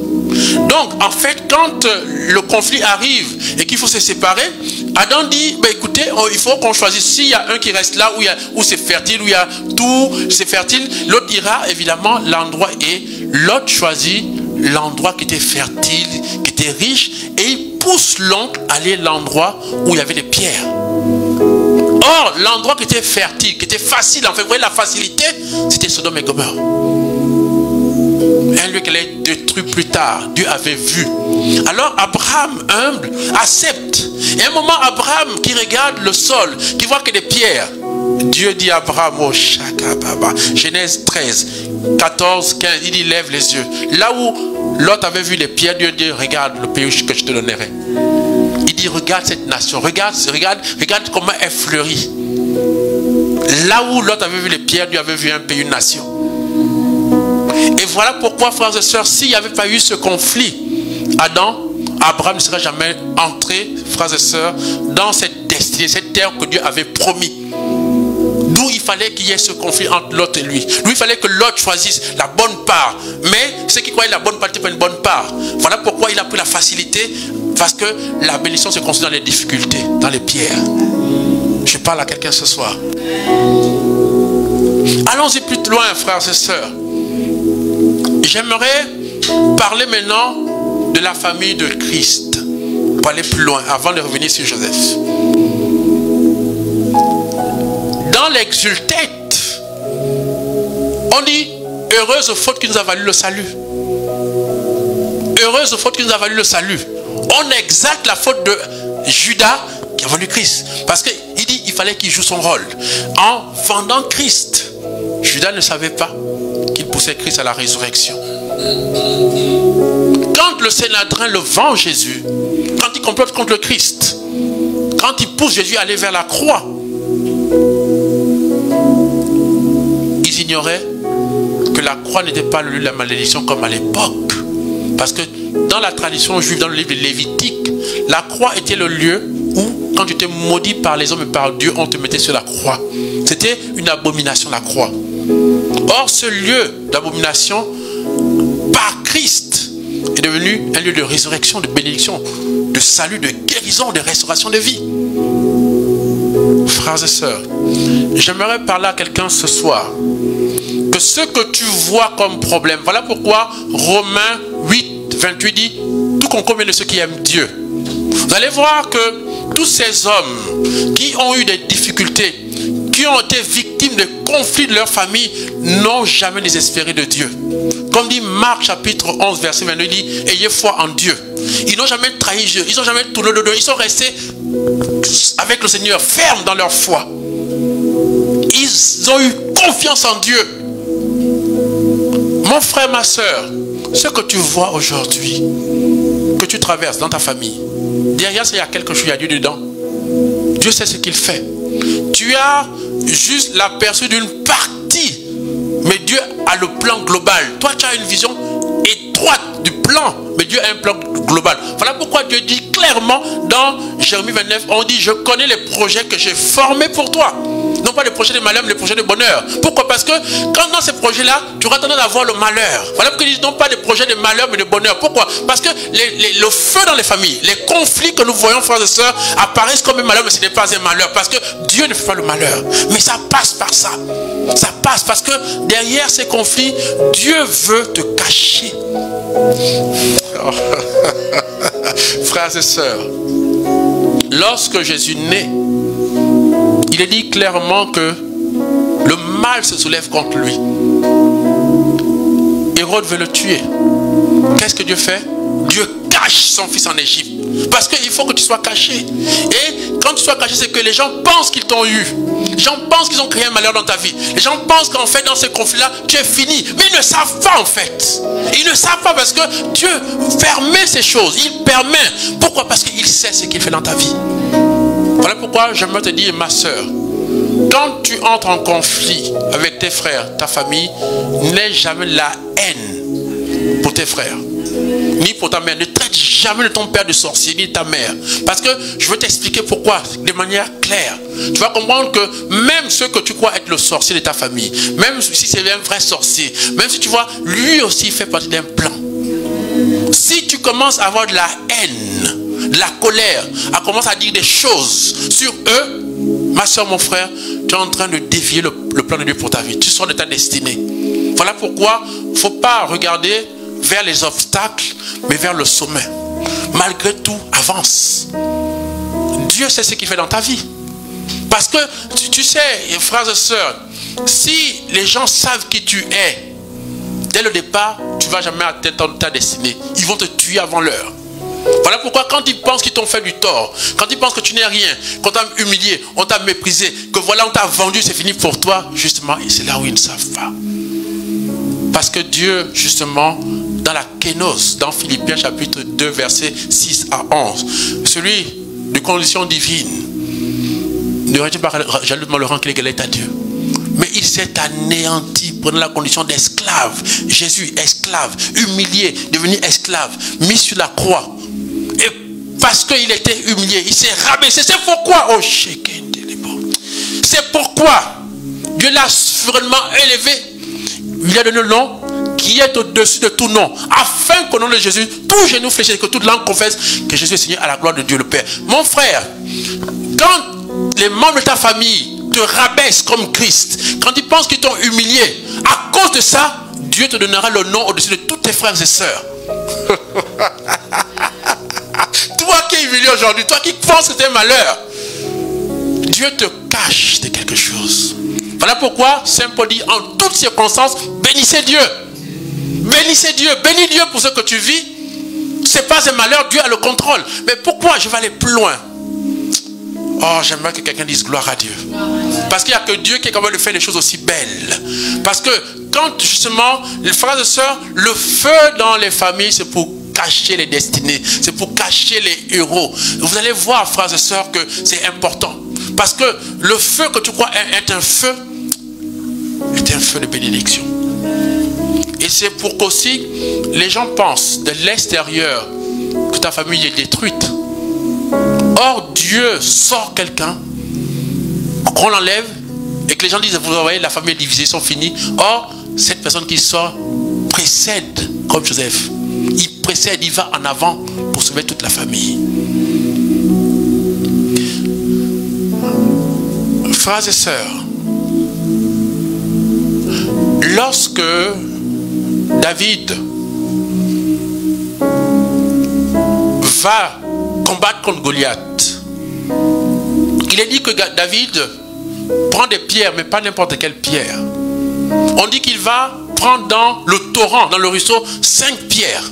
Donc, en fait, quand le conflit arrive et qu'il faut se séparer, Adam dit, bah, écoutez, il faut qu'on choisisse. S'il y a un qui reste là, où c'est fertile, où il y a tout, c'est fertile, l'autre ira, évidemment, l'endroit. Et l'autre choisit l'endroit qui était fertile, qui était riche, et il pousse l'oncle à aller à l'endroit où il y avait des pierres. Or, Alors, l'endroit qui était fertile, qui était facile, en fait, vous voyez la facilité, c'était Sodome et Gomorrhe. Un lieu qu'elle allait détruire plus tard. Dieu avait vu. Alors Abraham, humble, accepte. Et à un moment, Abraham qui regarde le sol, qui voit que des pierres. Dieu dit à Abraham, oh Shakababa, Genèse 13, 14, 15, il dit lève les yeux. Là où Lot avait vu les pierres, Dieu dit regarde le pays que je te donnerai. Il dit regarde cette nation, regarde comment elle fleurit. Là où Lot avait vu les pierres, Dieu avait vu un pays, une nation. Et voilà pourquoi, frères et sœurs, s'il n'y avait pas eu ce conflit, Abraham ne serait jamais entré, frères et sœurs, dans cette destinée, cette terre que Dieu avait promis. D'où il fallait qu'il y ait ce conflit entre Lot et lui. D'où il fallait que Lot choisisse la bonne part. Mais ceux qui croyaient la bonne part n'étaient pas une bonne part. Voilà pourquoi il a pris la facilité, parce que la bénédiction se construit dans les difficultés, dans les pierres. Je parle à quelqu'un ce soir. Allons-y plus loin, frères et sœurs. J'aimerais parler maintenant de la famille de Christ. Pour aller plus loin, avant de revenir sur Joseph. Dans l'exultète, on dit heureuse faute qui nous a valu le salut. Heureuse faute qui nous a valu le salut. On exalte la faute de Judas qui a valu Christ. Parce qu'il dit il fallait qu'il joue son rôle. En vendant Christ, Judas ne savait pas qu'il poussait Christ à la résurrection. Quand le Sénadrin le vend Jésus, quand il complote contre le Christ, quand il pousse Jésus à aller vers la croix, ils ignoraient que la croix n'était pas le lieu de la malédiction comme à l'époque. Parce que dans la tradition juive, dans le livre de Lévitique, la croix était le lieu où, quand tu étais maudit par les hommes et par Dieu, on te mettait sur la croix. C'était une abomination, la croix. Or, ce lieu d'abomination, par Christ, est devenu un lieu de résurrection, de bénédiction, de salut, de guérison, de restauration de vie. Frères et sœurs, j'aimerais parler à quelqu'un ce soir que ce que tu vois comme problème, voilà pourquoi Romains 8, 28 dit tout concourt bien de ceux qui aiment Dieu. Vous allez voir que tous ces hommes qui ont eu des difficultés, qui ont été victimes de conflits de leur famille, n'ont jamais désespéré de Dieu. Comme dit Marc chapitre 11 verset 22, il dit ayez foi en Dieu. Ils n'ont jamais trahi Dieu, ils n'ont jamais tourné le dos, ils sont restés avec le Seigneur, fermes dans leur foi. Ils ont eu confiance en Dieu. Mon frère, ma soeur, ce que tu vois aujourd'hui, que tu traverses dans ta famille, derrière ça il y a quelque chose, il y a Dieu dedans. Dieu sait ce qu'il fait. Tu as juste l'aperçu d'une partie, mais Dieu a le plan global. Toi tu as une vision étroite du plan, mais Dieu a un plan global. Voilà pourquoi Dieu dit clairement dans Jérémie 29, on dit je connais les projets que j'ai formés pour toi. Non pas les projets de malheur, mais les projets de bonheur. Pourquoi? Parce que quand dans ces projets-là, tu auras tendance à voir le malheur. Voilà pourquoi ils disent non pas des projets de malheur, mais de bonheur. Pourquoi? Parce que le feu dans les familles, les conflits que nous voyons, frères et sœurs, apparaissent comme un malheur, mais ce n'est pas un malheur. Parce que Dieu ne fait pas le malheur. Mais ça passe par ça. Ça passe parce que derrière ces conflits, Dieu veut te cacher. Frères et sœurs, lorsque Jésus naît, il est dit clairement que le mal se soulève contre lui. Hérode veut le tuer. Qu'est-ce que Dieu fait? Dieu cache son fils en Égypte. Parce qu'il faut que tu sois caché. Et quand tu sois caché, c'est que les gens pensent qu'ils t'ont eu. Les gens pensent qu'ils ont créé un malheur dans ta vie. Les gens pensent qu'en fait, dans ce conflit-là, tu es fini. Mais ils ne savent pas en fait. Ils ne savent pas parce que Dieu permet ces choses. Il permet. Pourquoi? Parce qu'il sait ce qu'il fait dans ta vie. Voilà pourquoi j'aimerais te dire, ma soeur, quand tu entres en conflit avec tes frères, ta famille, n'aie jamais la haine pour tes frères, ni pour ta mère. Ne traite jamais de ton père de sorcier, ni de ta mère. Parce que je veux t'expliquer pourquoi, de manière claire. Tu vas comprendre que même ceux que tu crois être le sorcier de ta famille, même si c'est un vrai sorcier, même si tu vois, lui aussi fait partie d'un plan. Si tu commences à avoir de la haine, de la colère, à commencer à dire des choses sur eux, ma soeur, mon frère, tu es en train de dévier le plan de Dieu pour ta vie. Tu sors de ta destinée. Voilà pourquoi il ne faut pas regarder vers les obstacles, mais vers le sommet. Malgré tout, avance. Dieu sait ce qu'il fait dans ta vie. Parce que, tu sais, frères et sœurs, si les gens savent qui tu es, dès le départ, tu ne vas jamais atteindre ta destinée. Ils vont te tuer avant l'heure. Voilà pourquoi quand ils pensent qu'ils t'ont fait du tort, quand ils pensent que tu n'es rien, qu'on t'a humilié, on t'a méprisé, que voilà on t'a vendu, c'est fini pour toi, justement, et c'est là où ils ne savent pas. Parce que Dieu, justement, dans la kénos, dans Philippiens chapitre 2, versets 6 à 11, celui de condition divine, ne rejette pas jalousement le rang qu'il est à Dieu. Mais il s'est anéanti, prenant la condition d'esclave. Jésus, esclave, humilié, devenu esclave, mis sur la croix. Et parce qu'il était humilié, il s'est rabaissé. C'est pourquoi, oh, c'est pourquoi Dieu l'a souverainement élevé. Il a donné le nom qui est au-dessus de tout nom, afin qu'au nom de Jésus, tout genou fléchisse, que toute langue confesse que Jésus est Seigneur à la gloire de Dieu le Père. Mon frère, quand les membres de ta famille te rabaissent comme Christ, quand ils pensent qu'ils t'ont humilié, à cause de ça, Dieu te donnera le nom au-dessus de tous tes frères et sœurs. Toi qui es humilié aujourd'hui, toi qui penses que c'est un malheur, Dieu te cache de quelque chose. Voilà pourquoi Saint Paul dit en toutes circonstances, bénissez Dieu. Bénissez Dieu, bénis Dieu pour ce que tu vis. Ce n'est pas un malheur, Dieu a le contrôle. Mais pourquoi je vais aller plus loin? Oh, j'aimerais que quelqu'un dise gloire à Dieu. Parce qu'il n'y a que Dieu qui est capable de faire des choses aussi belles. Parce que quand justement, les frères et sœurs, le feu dans les familles, c'est pour cacher les destinées. C'est pour cacher les héros. Vous allez voir, frères et sœurs, que c'est important. Parce que le feu que tu crois est un feu de bénédiction. Et c'est pour qu'aussi les gens pensent de l'extérieur que ta famille est détruite. Or, Dieu sort quelqu'un, qu'on l'enlève, et que les gens disent, vous voyez, la famille est divisée, ils sont finis. Or, cette personne qui sort précède, comme Joseph. Il précède, il va en avant pour sauver toute la famille. Frères et sœurs, lorsque David va combattre contre Goliath, il est dit que David prend des pierres, mais pas n'importe quelle pierre. On dit qu'il va prendre dans le torrent, dans le ruisseau, 5 pierres.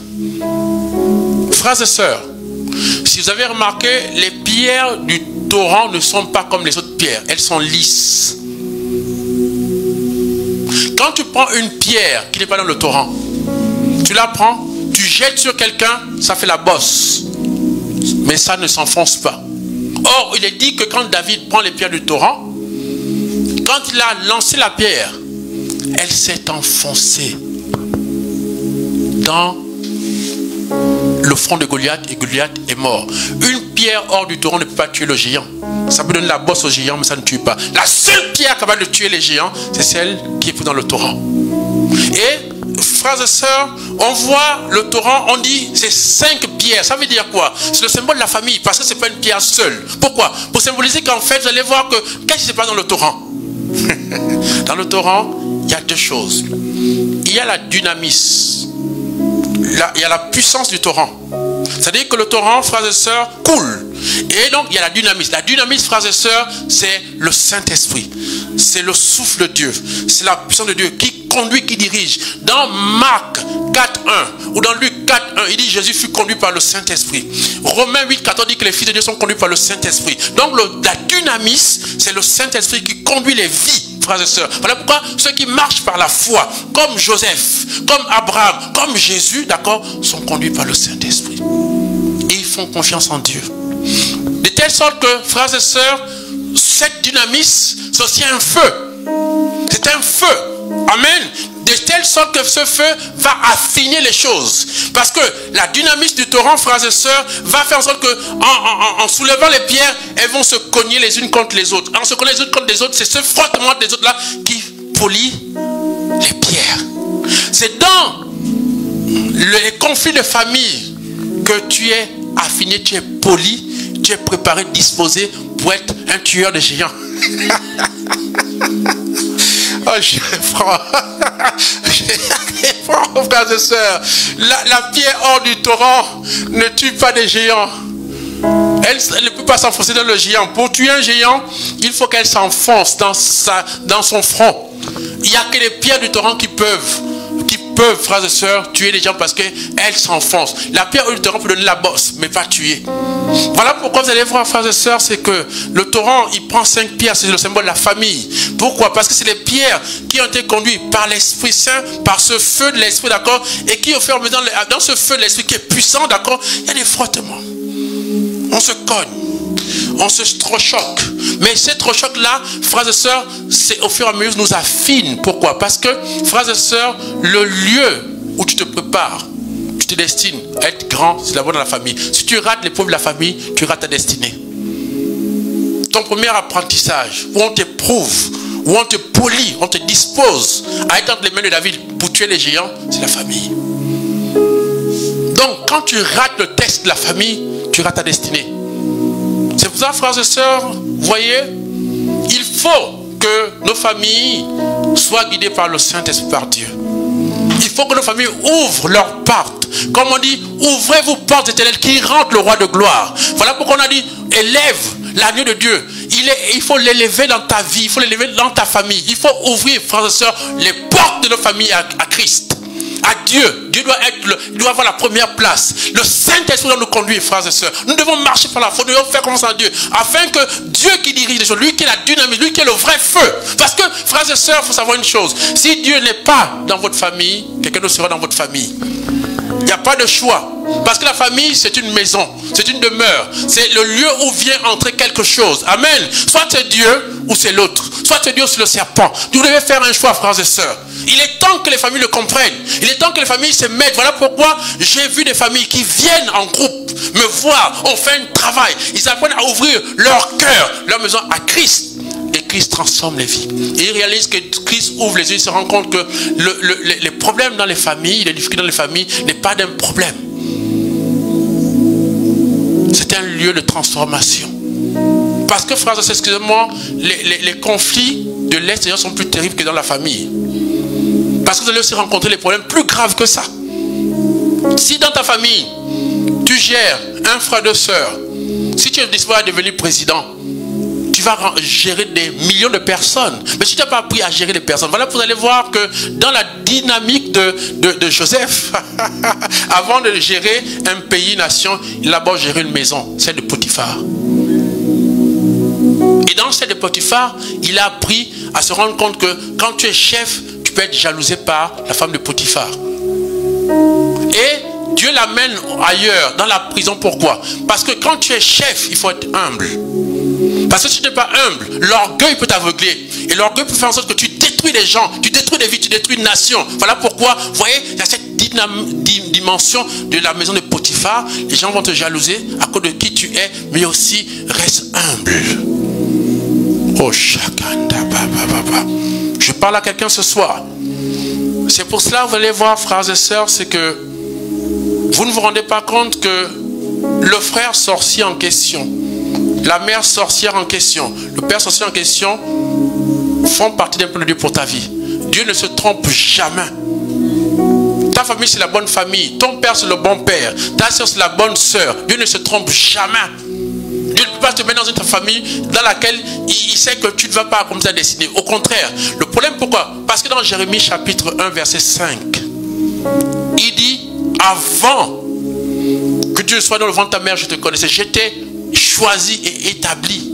Frères et sœurs, si vous avez remarqué, les pierres du torrent ne sont pas comme les autres pierres, elles sont lisses. Quand tu prends une pierre qui n'est pas dans le torrent, tu la prends, tu jettes sur quelqu'un, ça fait la bosse. Mais ça ne s'enfonce pas. Or, il est dit que quand David prend les pierres du torrent, quand il a lancé la pierre, elle s'est enfoncée dans le front de Goliath et Goliath est mort. Une pierre hors du torrent ne peut pas tuer le géant. Ça peut donner la bosse au géant, mais ça ne tue pas. La seule pierre capable de tuer les géants, c'est celle qui est prise dans le torrent. Et, frères et sœurs, on voit le torrent, on dit c'est 5 pierres. Ça veut dire quoi? C'est le symbole de la famille, parce que ce n'est pas une pierre seule. Pourquoi? Pour symboliser qu'en fait, vous allez voir que qu'est-ce qui se passe dans le torrent? Dans le torrent, il y a deux choses. Il y a la dynamis. Il y a la puissance du torrent. C'est-à-dire que le torrent, frères et sœurs, coule. Et donc, il y a la dynamis. La dynamis, frères et sœurs, c'est le Saint-Esprit. C'est le souffle de Dieu. C'est la puissance de Dieu qui conduit, qui dirige. Dans Marc 4.1 ou dans Luc 4.1, il dit Jésus fut conduit par le Saint-Esprit. Romains 8.14 dit que les fils de Dieu sont conduits par le Saint-Esprit. Donc, la dynamis, c'est le Saint-Esprit qui conduit les vies. Frères et sœurs, voilà pourquoi ceux qui marchent par la foi, comme Joseph, comme Abraham, comme Jésus, d'accord, sont conduits par le Saint-Esprit. Et ils font confiance en Dieu. De telle sorte que, frères et sœurs, cette dynamis, c'est aussi un feu. C'est un feu. Amen. De telle sorte que ce feu va affiner les choses. Parce que la dynamique du torrent, frères et sœurs, va faire en sorte que, en soulevant les pierres, elles vont se cogner les unes contre les autres. En se cognant les unes contre les autres, c'est ce frottement des autres là qui polit les pierres. C'est dans les conflits de famille que tu es affiné, tu es poli, tu es préparé, disposé pour être un tueur de géants. Oh, j'ai franc, frères et sœurs. La pierre hors du torrent ne tue pas des géants. Elle ne peut pas s'enfoncer dans le géant. Pour tuer un géant, il faut qu'elle s'enfonce dans son front. Il n'y a que les pierres du torrent qui peuvent, frères et sœurs, tuer les gens parce qu'elles s'enfoncent. La pierre du torrent peut donner la bosse, mais pas tuer. Voilà pourquoi vous allez voir, frères et sœurs, c'est que le torrent, il prend 5 pierres, c'est le symbole de la famille. Pourquoi? Parce que c'est les pierres qui ont été conduites par l'Esprit Saint, par ce feu de l'Esprit, d'accord? Et qui, au fur et à mesure, dans ce feu de l'Esprit qui est puissant, d'accord? Il y a des frottements. On se cogne. On se choque. Mais ces chocs-là, frères et sœurs, c'est au fur et à mesure nous affine. Pourquoi? Parce que, frères et sœurs, le lieu où tu te prépares, tu te destines à être grand, c'est d'abord dans la famille. Si tu rates l'épreuve de la famille, tu rates ta destinée. Ton premier apprentissage, où on t'éprouve, où on te polie, on te dispose à être entre les mains de David pour tuer les géants, c'est la famille. Donc, quand tu rates le test de la famille, tu rates ta destinée. C'est pour ça, frères et sœurs, vous voyez, il faut que nos familles soient guidées par le Saint-Esprit, par Dieu. Il faut que nos familles ouvrent leurs portes. Comme on dit, ouvrez-vous portes éternelles qui rentrent le roi de gloire. Voilà pourquoi on a dit, élève l'agneau de Dieu. Il faut l'élever dans ta vie, il faut l'élever dans ta famille. Il faut ouvrir, frères et sœurs, les portes de nos familles à Christ. À Dieu. Dieu doit avoir la première place. Le Saint-Esprit doit nous conduire, frères et sœurs. Nous devons marcher par la foi, nous devons faire confiance à Dieu, afin que Dieu qui dirige les choses, lui qui est la dynamique, lui qui est le vrai feu. Parce que, frères et sœurs, il faut savoir une chose. Si Dieu n'est pas dans votre famille, quelqu'un d'autre sera dans votre famille. Il n'y a pas de choix. Parce que la famille, c'est une maison, c'est une demeure. C'est le lieu où vient entrer quelque chose. Amen. Soit c'est Dieu ou c'est l'autre. Soit c'est Dieu ou c'est le serpent. Vous devez faire un choix, frères et sœurs. Il est temps que les familles le comprennent. Il est temps que les familles se mettent. Voilà pourquoi j'ai vu des familles qui viennent en groupe me voir. On fait un travail. Ils apprennent à ouvrir leur cœur, leur maison à Christ. Et Christ transforme les vies. Et ils réalisent que Christ ouvre les yeux. Ils se rendent compte que les problèmes dans les familles, les difficultés dans les familles, n'est pas d'un problème. C'est un lieu de transformation. Parce que, frères et sœurs, excusez-moi, les conflits de l'extérieur sont plus terribles que dans la famille. Parce que vous allez aussi rencontrer les problèmes plus graves que ça. Si dans ta famille, tu gères un frère, deux sœurs, si tu es disposé à devenir président, tu vas gérer des millions de personnes. Mais si tu n'as pas appris à gérer les personnes, voilà, vous allez voir que dans la dynamique de Joseph, avant de gérer un pays, nation, il a d'abord géré une maison, celle de Potiphar. Et dans celle de Potiphar, il a appris à se rendre compte que quand tu es chef, tu peux être jalousé par la femme de Potiphar. Et Dieu l'amène ailleurs, dans la prison. Pourquoi? Parce que quand tu es chef, il faut être humble. Parce que si tu n'es pas humble, l'orgueil peut t'aveugler. Et l'orgueil peut faire en sorte que tu détruis les gens, tu détruis des vies, tu détruis une nation. Voilà pourquoi, vous voyez, il y a cette dimension de la maison de Potiphar. Les gens vont te jalouser à cause de qui tu es, mais aussi reste humble. Oh, Shakanda, je parle à quelqu'un ce soir. C'est pour cela, vous allez voir, frères et sœurs, c'est que vous ne vous rendez pas compte que le frère sorcier en question, la mère sorcière en question, le père sorcier en question font partie d'un plan de Dieu pour ta vie. Dieu ne se trompe jamais. Ta famille c'est la bonne famille, ton père c'est le bon père, ta soeur c'est la bonne soeur. Dieu ne se trompe jamais. Dieu ne peut pas te mettre dans une famille dans laquelle il sait que tu ne vas pas accomplir ta destinée. Au contraire, le problème pourquoi? Parce que dans Jérémie chapitre 1 verset 5, il dit, avant que Dieu soit dans le ventre de ta mère, je te connaissais, j'étais choisi et établi.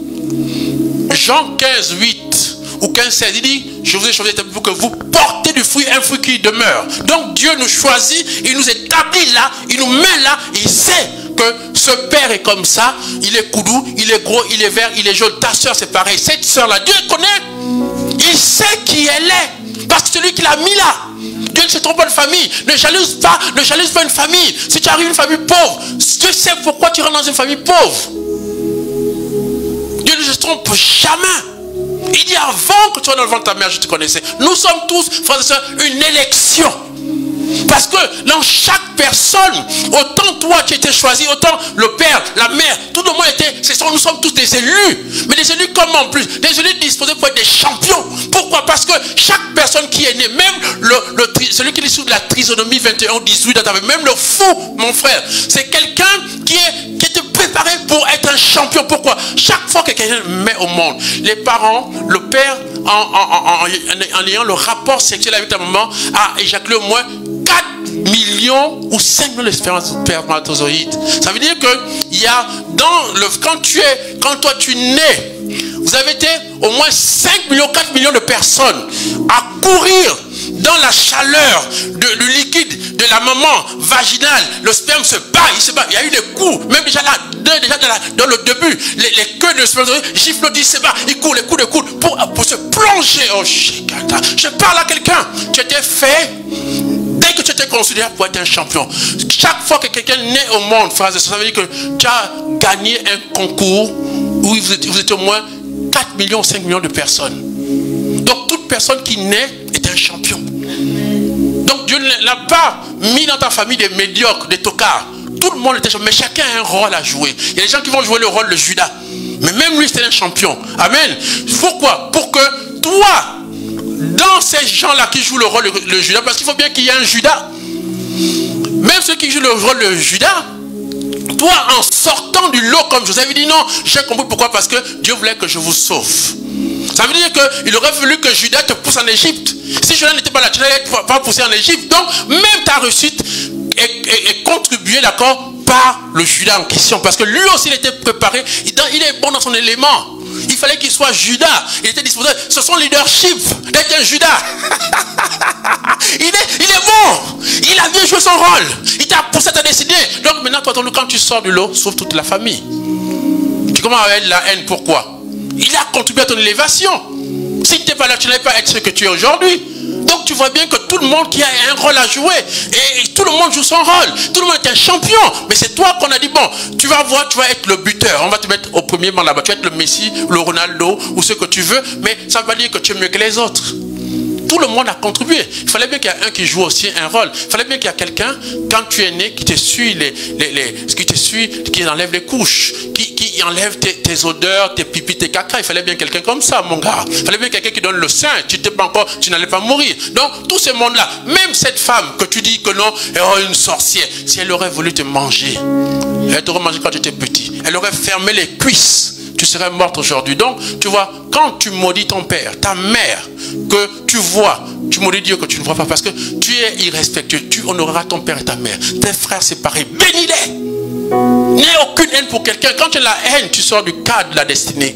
Jean 15, 8 ou 15, 16, il dit, je vous ai choisi pour que vous portez du fruit, un fruit qui demeure. Donc Dieu nous choisit, il nous établit là, il nous met là, et il sait que ce père est comme ça, il est coudou, il est gros, il est vert, il est jaune. Ta soeur c'est pareil, cette soeur là, Dieu connaît, il sait qui elle est, parce que c'est lui qui l'a mis là. Dieu ne se trompe pas de famille, ne jalouse pas une famille. Si tu arrives dans une famille pauvre, Dieu sait pourquoi tu rentres dans une famille pauvre. Dieu ne se trompe jamais. Il dit avant que tu sois dans le ventre de ta mère, je te connaissais. Nous sommes tous, frères et sœurs, une élection. Parce que dans chaque personne, autant toi tu étais choisi, autant le père, la mère, tout le monde était, nous sommes tous des élus. Mais des élus comme en plus, des élus disposés pour être des champions. Pourquoi? Parce que chaque personne qui est née, même celui qui est issu de la trisonomie 21 ou 18 dans ta vie, même le fou, mon frère, c'est quelqu'un qui était prévu préparé pour être un champion. Pourquoi? Chaque fois que quelqu'un met au monde, les parents, le père, en ayant le rapport sexuel avec ta maman, a éjaculé au moins 4 millions ou 5 millions de spermatozoïdes. Ça veut dire que il y a quand toi tu nais, vous avez été au moins 5 millions, 4 millions de personnes à courir dans la chaleur du liquide de la maman vaginale. Le sperme se bat, il y a eu des coups, même déjà là, dans le début, les queues de spermatozoïdes giflent, il se bat, il court, les coups de coude pour se plonger. Oh, je parle à quelqu'un, tu étais fait. Dès que tu étais considéré pour être un champion, chaque fois que quelqu'un naît au monde, ça veut dire que tu as gagné un concours où vous étiez au moins 4 millions, 5 millions de personnes. Donc toute personne qui naît est un champion. Donc Dieu ne l'a pas mis dans ta famille des médiocres, des tocards. Tout le monde était champion, mais chacun a un rôle à jouer. Il y a des gens qui vont jouer le rôle de Judas. Mais même lui, c'était un champion. Amen. Pourquoi? Pour que toi, dans ces gens-là qui jouent le rôle de Judas, parce qu'il faut bien qu'il y ait un Judas. Même ceux qui jouent le rôle de Judas, toi, en sortant du lot, comme Joseph, il dit non, j'ai compris pourquoi, parce que Dieu voulait que je vous sauve. Ça veut dire qu'il aurait voulu que Judas te pousse en Égypte. Si Judas n'était pas là, tu n'allais pas pousser en Égypte. Donc, même ta réussite est contribuée, d'accord, par le Judas en question. Parce que lui aussi, il était préparé, il est bon dans son élément. Il fallait qu'il soit Judas. Il était disposé. Ce son leadership d'être un Judas. il est bon. Il a bien joué son rôle. Il t'a poussé à ta destinée. Donc maintenant, toi, quand tu sors du lot, sauve toute la famille. Tu commences à avoir la haine. Pourquoi? Il a contribué à ton élévation. Si tu n'étais pas là, tu n'allais pas être ce que tu es aujourd'hui. Donc tu vois bien que tout le monde qui a un rôle à jouer, et tout le monde joue son rôle, tout le monde est un champion, mais c'est toi qu'on a dit, bon, tu vas voir, tu vas être le buteur, on va te mettre au premier banc là-bas, tu vas être le Messi, le Ronaldo, ou ce que tu veux, mais ça ne veut pas dire que tu es mieux que les autres. Tout le monde a contribué. Il fallait bien qu'il y ait un qui joue aussi un rôle. Il fallait bien qu'il y ait quelqu'un, quand tu es né, qui te suit, qui enlève les couches, qui enlève tes odeurs, tes pipis, tes caca. Il fallait bien quelqu'un comme ça, mon gars. Il fallait bien quelqu'un qui donne le sein. Tu n'allais pas mourir. Donc, tout ce monde-là, même cette femme que tu dis que non, elle est une sorcière, si elle aurait voulu te manger, elle t'aurait mangé quand tu étais petit. Elle aurait fermé les cuisses. Tu serais morte aujourd'hui. Donc, tu vois, quand tu maudis ton père, ta mère, que tu vois, tu maudis Dieu que tu ne vois pas parce que tu es irrespectueux. Tu honoreras ton père et ta mère. Tes frères séparés, bénis-les. N'aie aucune haine pour quelqu'un. Quand tu as la haine, tu sors du cadre de la destinée.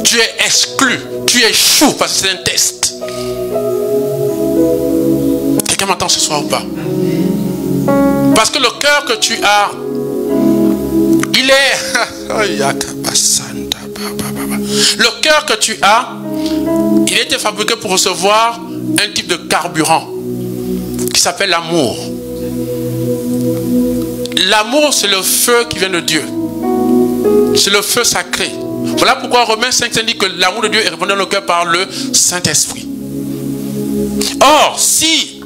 Tu es exclu. Tu échoues parce que c'est un test. Quelqu'un m'entend ce soir ou pas? Parce que le cœur que tu as, il est... Le cœur que tu as, il a été fabriqué pour recevoir un type de carburant qui s'appelle l'amour. L'amour, c'est le feu qui vient de Dieu. C'est le feu sacré. Voilà pourquoi Romains 5 dit que l'amour de Dieu est répandu dans le cœur par le Saint-Esprit. Or, si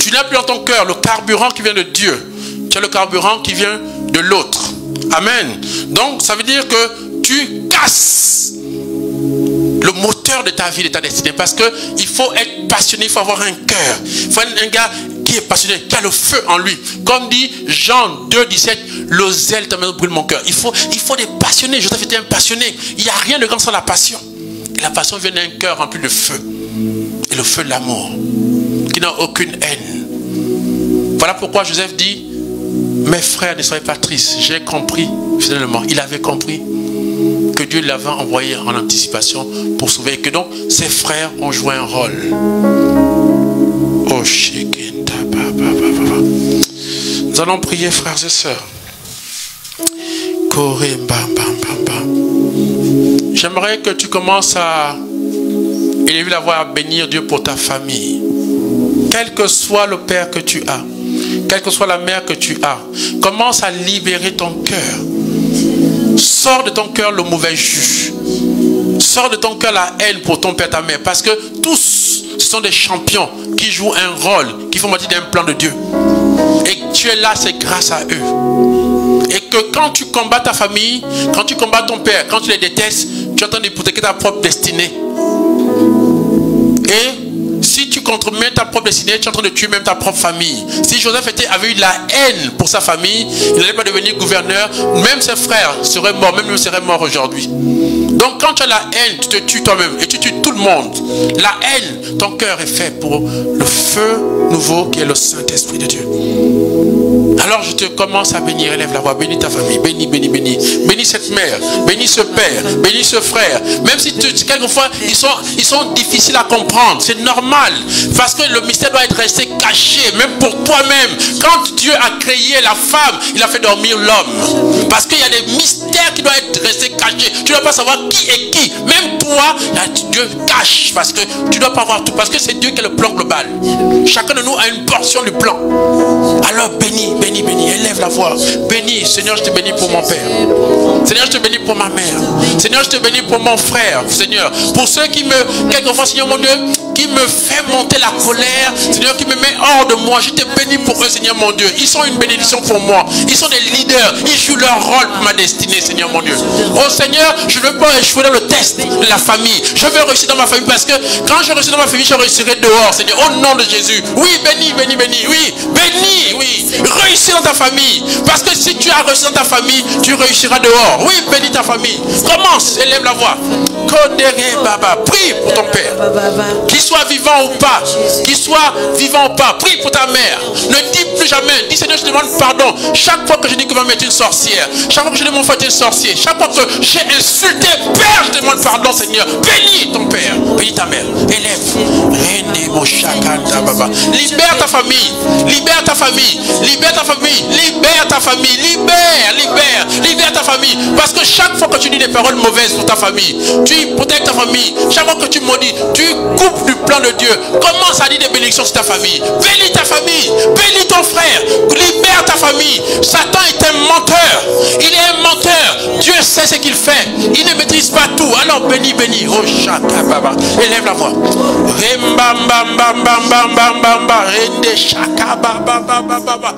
tu n'as plus dans ton cœur le carburant qui vient de Dieu, tu as le carburant qui vient de l'autre. Amen. Donc, ça veut dire que tu casses le moteur de ta vie, de ta destinée. Parce qu'il faut être passionné, il faut avoir un cœur. Il faut être un gars qui est passionné, qui a le feu en lui. Comme dit Jean 2,17, le zèle t'amène brûle mon cœur. Il faut des passionnés. Joseph était un passionné. Il n'y a rien de grand sans la passion. Et la passion vient d'un cœur rempli de feu. Et le feu de l'amour, qui n'a aucune haine. Voilà pourquoi Joseph dit, mes frères, ne soyez pas tristes. J'ai compris, finalement. Il avait compris que Dieu l'avait envoyé en anticipation pour sauver. Et que donc, ses frères ont joué un rôle. Oh, nous allons prier, frères et sœurs. J'aimerais que tu commences à élever la voix, à bénir Dieu pour ta famille. Quel que soit le père que tu as, quelle que soit la mère que tu as, commence à libérer ton cœur. Sors de ton cœur le mauvais juge. Sors de ton cœur la haine pour ton père et ta mère. Parce que tous, ce sont des champions qui jouent un rôle, qui font partie d'un plan de Dieu. Et tu es là, c'est grâce à eux. Et que quand tu combats ta famille, quand tu combats ton père, quand tu les détestes, tu es en train d'hypothéquer ta propre destinée. Et si tu contremènes ta propre destinée, tu es en train de tuer même ta propre famille. Si Joseph avait eu de la haine pour sa famille, il n'allait pas devenir gouverneur. Même ses frères seraient morts, même lui serait mort aujourd'hui. Donc quand tu as la haine, tu te tues toi-même et tu tues tout le monde. La haine, ton cœur est fait pour le feu nouveau qui est le Saint-Esprit de Dieu. Alors je te commence à bénir, élève la voix, bénis ta famille, bénis, bénis, bénis. Bénis cette mère, bénis ce père, bénis ce frère. Même si quelquefois ils sont difficiles à comprendre, c'est normal. Parce que le mystère doit être resté caché, même pour toi-même. Quand Dieu a créé la femme, il a fait dormir l'homme. Parce qu'il y a des mystères qui doivent être restés cachés. Tu ne dois pas savoir qui est qui. Même toi, Dieu cache. Parce que tu ne dois pas voir tout. Parce que c'est Dieu qui est le plan global. Chacun de nous a une portion du plan. Alors bénis, bénis, bénis. Élève la voix. Bénis. Seigneur, je te bénis pour mon père. Seigneur, je te bénis pour ma mère. Seigneur, je te bénis pour mon frère. Seigneur, pour ceux qui quelquefois, Seigneur mon Dieu, qui me fait monter la colère, Seigneur, qui me met hors de moi, je te bénis pour eux, Seigneur mon Dieu. Ils sont une bénédiction pour moi. Ils sont des leaders. Ils jouent leur rôle pour ma destinée, Seigneur mon Dieu. Oh Seigneur, je ne veux pas échouer dans le test de la famille. Je veux réussir dans ma famille parce que quand je réussis dans ma famille, je réussirai dehors, Seigneur. Au nom de Jésus. Oui, bénis, bénis, bénis. Oui, bénis, oui. Réussis dans ta famille. Parce que si tu as réussi dans ta famille, tu réussiras dehors. Oui, bénis ta famille. Commence, élève la voix. Prie pour ton père. Qu'il soit vivant ou pas. Qu'il soit vivant ou pas. Prie pour ta mère. Ne dis plus jamais. Dis Seigneur, je demande pardon. Chaque fois que je dis que ma mère est une sorcière. Chaque fois que je dis que mon frère est un sorcier. Chaque fois que j'ai insulté Père, je demande pardon, Seigneur. Bénis ton père. Bénis ta mère. Élève. Libère ta famille. Libère ta famille. Libère ta famille. Libère ta famille. Libère ta famille. Parce que chaque fois que tu dis des paroles mauvaises pour ta famille, tu protèges ta famille. Chaque fois que tu maudis, tu coupes du plan de Dieu. Commence à dire des bénédictions sur ta famille. Bénis ta famille. Bénis ton frère. Libère ta famille. Satan est un menteur. Il est un menteur. Dieu sait ce qu'il fait. Il ne maîtrise pas tout. Alors bénis, bénis. Oh, chaka baba. Élève la voix. Rembam bam bam bam bam bam bam bam. Rende chaka baba baba baba.